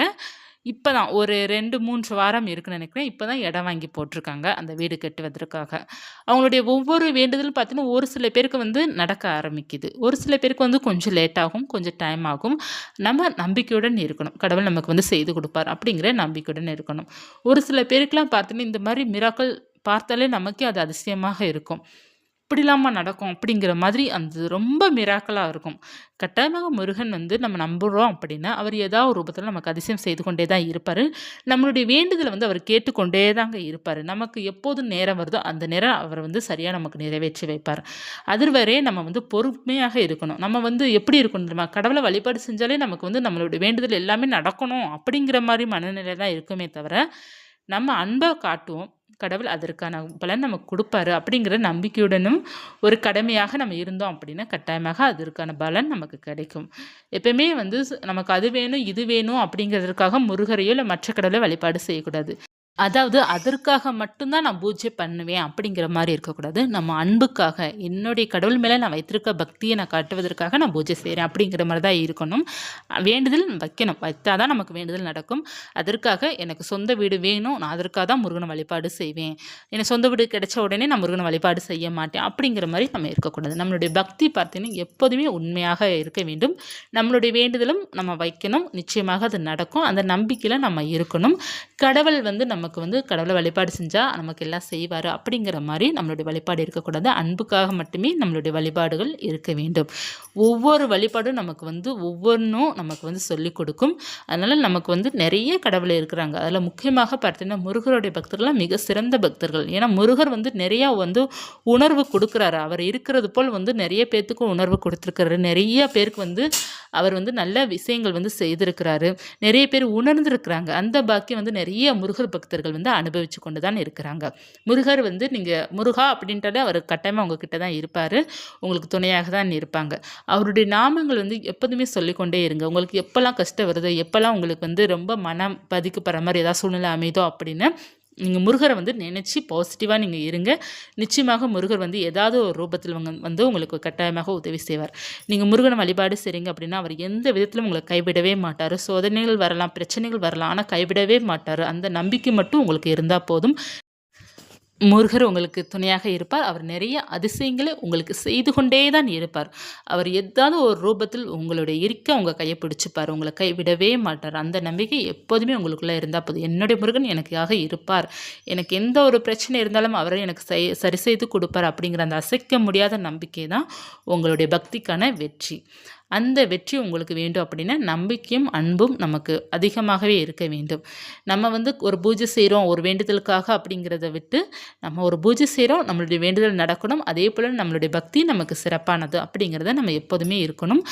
Speaker 1: இப்ப தான் ஒரு 2, 3 வாரம் இருக்குன்னு நெனைக்கிறேன். இப்ப தான் இடம் வாங்கி போட்டுருக்காங்க, அந்த வீடு கட்டுவதற்காக. அவங்களுடைய ஒவ்வொரு வேண்டுதலும் பார்த்தீங்கன்னா, ஒரு சில பேருக்கு வந்து நடக்க ஆரம்பிக்குது. ஒரு சில பேருக்கு வந்து கொஞ்சம் லேட் ஆகும், கொஞ்சம் டைம் ஆகும். நம்ம நம்பிக்கையுடன் இருக்கணும். கடவுள் நமக்கு வந்து செய்து குடுப்பார் அப்படிங்கிற நம்பிக்கையுடன் இருக்கணும். ஒரு சில பேருக்குலாம் பார்த்தீங்கன்னா, இந்த மாரி மிராக்கிள் பார்த்தாலே நமக்கே அது அதிசயமாக இருக்கும். இப்படிலாமா நடக்கும்? அப்படிங்கிற மாதிரி அந்த ரொம்ப மிராக்கிளா இருக்கும். கட்டாயமாக முருகன் வந்து நம்ம நம்புறோம் அப்படின்னா, அவர் ஏதாவது ஒரு ரூபத்தில நமக்கு அதிசயம் செய்து கொண்டே தான் இருப்பாரு. நம்மளுடைய வேண்டுதல வந்து அவர் கேட்டுக்கொண்டே தாங்க இருப்பாரு. நமக்கு எப்போது நேரம் வருதோ, அந்த நேரம் அவர் வந்து சரியா நமக்கு நிறைவேற்றி வைப்பார். அதுவரை நம்ம வந்து பொறுமையாக இருக்கணும். நம்ம வந்து எப்படி இருக்கணும் தெரியுமா? கடவுள வழிபாடு செஞ்சாலே நமக்கு வந்து நம்மளுடைய வேண்டுதல் எல்லாமே நடக்கணும் அப்படிங்கிற மாரி மனநிலை தான் இருக்குமே தவிர, நம்ம அன்ப காட்டுவோம். கடவுள் அதற்கான பலன் நமக்கு குடுப்பாரு அப்படிங்கிற நம்பிக்கையுடனும், ஒரு கடமையாக நம்ம இருந்தோம் அப்படின்னா, கட்டாயமாக அதற்கான பலன் நமக்கு கிடைக்கும். எப்பயுமே வந்து நமக்கு அது வேணும், இது வேணும் அப்படிங்கிறதற்காக முருகரையோ, இல்ல மற்ற கடவுள வழிபாடு செய்யக்கூடாது. அதாவது அதற்காக மட்டும் தான் நான் பூஜை பண்ணுவேன் அப்படிங்கிற மாரி இருக்கக்கூடாது. நம்ம அன்புக்காக, என்னுடைய கடவுள் மேல நான் வைத்திருக்க பக்திய நான் காட்டுவதற்காக நான் பூஜை செய்றேன் அப்படிங்கிற மாரி தான் இருக்கணும். வேண்டுதல் வைக்கணும். வைத்தா தான் நமக்கு வேண்டுதல் நடக்கும். அதற்காக எனக்கு சொந்த வீடு வேணும். நான் அதற்காக தான் முருகன வழிபாடு செய்வேன். எனக்கு சொந்த வீடு கிடைச்ச உடனே நான் முருகன வழிபாடு செய்ய மாட்டேன். அப்படிங்கிற மாரி நம்ம இருக்கக்கூடாது. நம்மளுடைய பக்தி பார்த்தீங்கன்னா, எப்போதுமே உண்மையாக இருக்க வேண்டும். நம்மளுடைய வேண்டுதலும் நம்ம வைக்கணும். நிச்சயமாக அது நடக்கும். அந்த நம்பிக்கையில நம்ம இருக்கணும். கடவுள் வந்து நமக்கு வந்து கடவுளை வழிபாடு செஞ்சா நமக்கு எல்லாம் செய்வாரு அப்படிங்கிற மாரி நம்மளுடைய வழிபாடு இருக்கக்கூடாது. அன்புக்காக மட்டுமே நம்மளுடைய வழிபாடுகள் இருக்க வேண்டும். ஒவ்வொரு வழிபாடும் நமக்கு வந்து ஒவ்வொன்னும் நமக்கு வந்து சொல்லிக் கொடுக்கும். அதனால நமக்கு வந்து நெறைய கடவுள் இருக்கிறாங்க. அதில முக்கியமாக பார்த்தீங்கன்னா, முருகருடைய பக்தர்கள்லாம் மிக சிறந்த பக்தர்கள். ஏன்னா முருகர் வந்து நெறையா வந்து உணர்வு குடுக்குறாரு. அவர் இருக்கிறது போல் வந்து நெறைய பேத்துக்கு உணர்வு குடுத்துருக்காரு. நெறைய பேருக்கு வந்து அவர் வந்து நல்ல விஷயங்கள் வந்து செய்திருக்கிறாரு. நெறைய பேர் உணர்ந்திருக்கிறாங்க. அந்த பாக்கியம் வந்து நெறைய முருகர் பக்தர்கள் வந்து அனுபவிச்சு கொண்டு தான் இருக்கிறாங்க. முருகர் வந்து நீங்க முருகா அப்படின்ட்டாலே அவர் கட்டாயமா உங்க கிட்ட தான் இருப்பாரு. உங்களுக்கு துணையாக தான் இருப்பாங்க. அவருடைய நாமங்கள் வந்து எப்போதுமே சொல்லிக்கொண்டே இருங்க. உங்களுக்கு எப்பலாம் கஷ்டம் வருது, எப்பலாம் உங்களுக்கு வந்து ரொம்ப மனம் பாதிக்கப்படுற மாரி ஏதாவது சூழ்நிலை அமையுதோ அப்படின்னு, நீங்க முருகர வந்து நினைச்சு பாசிட்டிவா நீங்க இருங்க. நிச்சயமாக முருகர் வந்து ஏதாவது ஒரு ரூபத்தில் வந்து உங்களுக்கு கட்டாயமாக உதவி செய்வார். நீங்க முருகன வழிபாடு செய்றீங்க அப்படின்னா, அவர் எந்த விதத்திலும் உங்கள கைவிடவே மாட்டாரு. சோதனைகள் வரலாம், பிரச்சனைகள் வரலாம். ஆனா கைவிடவே மாட்டாரு. அந்த நம்பிக்கை மட்டும் உங்களுக்கு இருந்தா போதும். முருகர் உங்களுக்கு துணையாக இருப்பார். அவர் நிறைய அதிசயங்களை உங்களுக்கு செய்து கொண்டே தான் இருப்பார். அவர் ஏதாவது ஒரு ரூபத்தில் உங்களுடைய இருக்க உங்க கைய பிடிச்சுப்பார். உங்கள கைவிடவே மாட்டார். அந்த நம்பிக்கை எப்போதுமே உங்களுக்குள்ள இருந்தா போதும். என்னுடைய முருகன் எனக்காக இருப்பார். எனக்கு எந்த ஒரு பிரச்சனை இருந்தாலும் அவரே எனக்கு சரி செய்து கொடுப்பார் அப்படிங்கிற அந்த அசைக்க முடியாத நம்பிக்கை தான் உங்களுடைய பக்திக்கான வெற்றி. அந்த வெற்றி உங்களுக்கு வேண்டும் அப்படின்னா, நம்பிக்கையும், அன்பும் நமக்கு அதிகமாகவே இருக்க வேண்டும். நம்ம வந்து ஒரு பூஜை செய்றோம், ஒரு வேண்டுதலுக்காக அப்படிங்கிறத விட்டு, நம்ம ஒரு பூஜை செய்றோம், நம்மளுடைய வேண்டுதல் நடக்கணும். அதேபோல நம்மளுடைய பக்தி நமக்கு சிறப்பானது அப்படிங்கிறத நம்ம எப்போதுமே இருக்கணும்.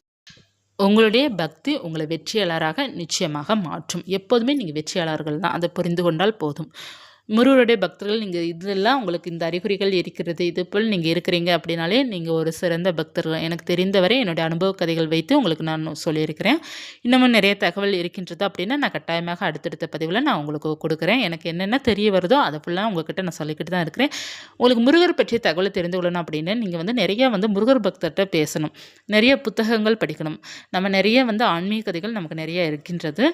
Speaker 1: உங்களுடைய பக்தி உங்கள வெற்றியாளராக நிச்சயமாக மாற்றும். எப்போதுமே நீங்க வெற்றியாளர்கள் தான். அத புரிந்து கொண்டால் போதும். முருகருடைய பக்தர்கள் நீங்கள் இதெல்லாம் உங்களுக்கு இந்த அறிகுறிகள் இருக்கிறது, இது போல் நீங்கள் இருக்கிறீங்க அப்படின்னாலே நீங்கள் ஒரு சிறந்த பக்தர்கள். எனக்கு தெரிந்தவரை என்னுடைய அனுபவ கதைகள் வைத்து உங்களுக்கு நான் சொல்லியிருக்கிறேன். இன்னமும் நிறைய தகவல் இருக்கின்றது அப்படின்னா நான் கட்டாயமாக அடுத்தடுத்த பதிவில் நான் உங்களுக்கு கொடுக்குறேன். எனக்கு என்னென்ன தெரிய வருதோ அதை ஃபுல்லாக உங்ககிட்ட நான் சொல்லிக்கிட்டு தான் இருக்கிறேன். உங்களுக்கு முருகர் பற்றிய தகவலை தெரிந்து கொள்ளணும் அப்படின்னு நீங்கள் வந்து நிறையா வந்து முருகர் பக்தர்கிட்ட பேசணும், நிறைய புத்தகங்கள் படிக்கணும். நம்ம நிறைய வந்து ஆன்மீக கதைகள் நமக்கு நிறைய இருக்கின்றது.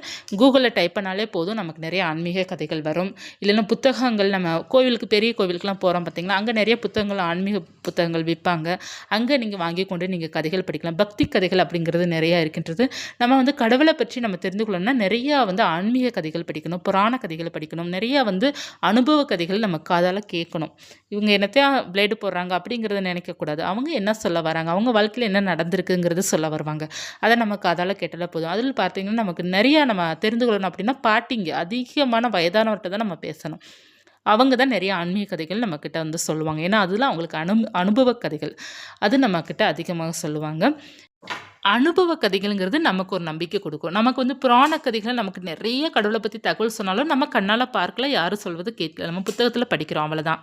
Speaker 1: கூகுளில் டைப் பண்ணாலே போதும், நமக்கு நிறைய ஆன்மீக கதைகள் வரும். இல்லைன்னா புத்தகங்கள் நம்ம கோவிலுக்கு பெரிய கோவிலுக்குலாம் போகிறோம் பார்த்தீங்களா, அங்கே நிறைய புத்தகங்கள் ஆன்மீக புத்தகங்கள் விற்பாங்க. அங்கே நீங்கள் வாங்கி கொண்டு நீங்கள் கதைகள் படிக்கலாம். பக்தி கதைகள் அப்படிங்கிறது நிறையா இருக்கின்றது. நம்ம வந்து கடவுளை பற்றி நம்ம தெரிந்து கொள்ளணும்னா நிறையா வந்து ஆன்மீக கதைகள் படிக்கணும், புராண கதைகள் படிக்கணும், நிறையா வந்து அனுபவ கதைகள் நம்ம காதால் கேட்கணும். இவங்க என்னத்தையா பிளேடு போடுறாங்க அப்படிங்கிறத நினைக்கக்கூடாது. அவங்க என்ன சொல்ல வராங்க, அவங்க வாழ்க்கையில் என்ன நடந்திருக்குங்கிறது சொல்ல வருவாங்க. அதை நம்ம காதால் கேட்டாலே போதும். அதில் பார்த்தீங்கன்னா நமக்கு நிறையா நம்ம தெரிந்து கொள்ளணும் அப்படின்னா பாட்டிங்க அதிகமான வயதானவர்கிட்ட தான் நம்ம பேசணும். அவங்க தான் நிறைய ஆன்மீக கதைகள் நம்மக்கிட்ட வந்து சொல்லுவாங்க. ஏன்னா அதில் அவங்களுக்கு அனுபவ கதைகள் அது நம்மக்கிட்ட அதிகமாக சொல்லுவாங்க. அனுபவ கதைகள்ங்கிறது நமக்கு ஒரு நம்பிக்கை கொடுக்கும். நமக்கு வந்து புராண கதைகள் நமக்கு நிறைய கடவுளை பற்றி தகவல் சொன்னாலும் நம்ம கண்ணால் பார்க்கல, யாரும் சொல்வது கேட்கல, நம்ம புத்தகத்தில் படிக்கிறோம் அவ்வளோதான்.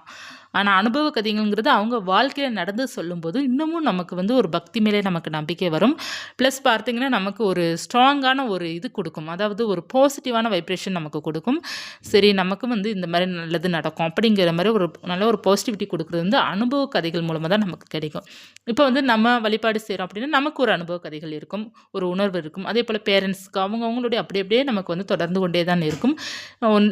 Speaker 1: ஆனால் அனுபவ கதைகள்ங்கிறது அவங்க வாழ்க்கையில் நடந்து சொல்லும்போது இன்னமும் நமக்கு வந்து ஒரு பக்தி மேலே நமக்கு நம்பிக்கை வரும். ப்ளஸ் பார்த்திங்கன்னா நமக்கு ஒரு ஸ்ட்ராங்கான ஒரு இது கொடுக்கும், அதாவது ஒரு பாசிட்டிவான வைப்ரேஷன் நமக்கு கொடுக்கும். சரி நமக்கு வந்து இந்த மாதிரி நல்லது நடக்கும் அப்படிங்கிற மாதிரி ஒரு நல்ல ஒரு பாசிட்டிவிட்டி கொடுக்குறது வந்து அனுபவ கதைகள் மூலமாக தான் நமக்கு கிடைக்கும். இப்போ வந்து நம்ம வழிபாடு செய்கிறோம் அப்படின்னா நமக்கு ஒரு அனுபவ கதைகள் இருக்கும், ஒரு உணர்வு இருக்கும். அதே போல் பேரண்ட்ஸ்க்கு அவங்களுடைய அப்படியே நமக்கு வந்து தொடர்ந்து கொண்டே தான் இருக்கும்.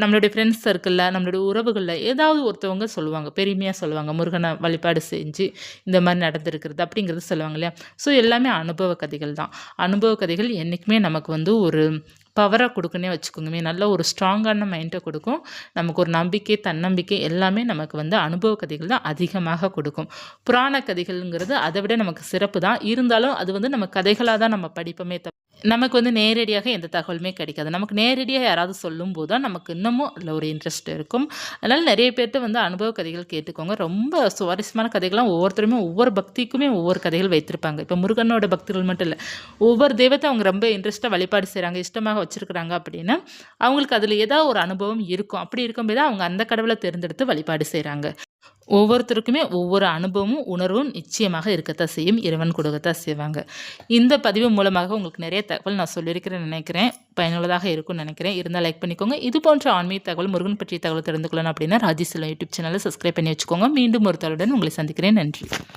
Speaker 1: நம்மளுடைய ஃப்ரெண்ட்ஸ் சர்க்கிளில், நம்மளுடைய உறவுகளில் ஏதாவது ஒருத்தவங்க சொல்லுவாங்க, பெருமையாக சொல்லுவாங்க, முருகனை வழிபாடு செஞ்சு இந்த மாதிரி நடந்திருக்கிறது அப்படிங்கிறது சொல்லுவாங்க இல்லையா. ஸோ எல்லாமே அனுபவ கதைகள் தான். அனுபவ கதைகள் என்றைக்குமே நமக்கு வந்து ஒரு பவராக கொடுக்குன்னே வச்சுக்கோங்கமே, நல்ல ஒரு ஸ்ட்ராங்கான மைண்டை கொடுக்கும். நமக்கு ஒரு நம்பிக்கை, தன்னம்பிக்கை எல்லாமே நமக்கு வந்து அனுபவ கதைகள் தான் அதிகமாக கொடுக்கும். புராண கதைகள்ங்கிறது அதை விட நமக்கு சிறப்பு தான். இருந்தாலும் அது வந்து நம்ம கதைகளாக தான் நம்ம படிப்போமே தவிர நமக்கு வந்து நேரடியாக எந்த தகவலுமே கிடைக்காது. நமக்கு நேரடியாக யாராவது சொல்லும்போது தான் நமக்கு இன்னமும் அதில் ஒரு இன்ட்ரெஸ்ட் இருக்கும். அதனால் நிறைய பேர்கிட்ட வந்து அனுபவ கதைகள் கேட்டுக்கோங்க. ரொம்ப சுவாரஸ்யமான கதைகள்லாம் ஒவ்வொருத்தருமே ஒவ்வொரு பக்திக்குமே ஒவ்வொரு கதைகள் வைத்திருப்பாங்க. இப்போ முருகனோட பக்தர்கள் மட்டும் இல்லை, ஒவ்வொரு தெய்வத்தை அவங்க ரொம்ப இன்ட்ரெஸ்ட்டாக வழிபாடு செய்கிறாங்க, இஷ்டமாக வச்சுருக்கிறாங்க அப்படின்னா அவங்களுக்கு அதில் ஏதாவது ஒரு அனுபவம் இருக்கும். அப்படி இருக்கும்போது அவங்க அந்த கடவுளை தேர்ந்தெடுத்து வழிபாடு செய்கிறாங்க. ஒவ்வொருத்தருக்குமே ஒவ்வொரு அனுபவமும் உணர்வும் நிச்சயமாக இருக்கத்தான் செய்யும், இறைவன் கொடுக்கத்தான் செய்வாங்க. இந்த பதிவு மூலமாக உங்களுக்கு நிறைய தகவல் நான் சொல்லியிருக்கிறேன்னு நினைக்கிறேன், பயனுள்ளதாக இருக்கும்னு நினைக்கிறேன். இருந்தால் லைக் பண்ணிக்கோங்க. இது போன்ற ஆன்மீக தகவல், முருகன் பற்றிய தகவல் தெரிந்து கொள்ளணும் அப்படின்னா ராஜி செல்வம் யூடியூப் சேனலை சப்ஸ்கிரைப் பண்ணி வச்சுக்கோங்க. மீண்டும் ஒரு தகவலுடன் உங்களை சந்திக்கிறேன். நன்றி.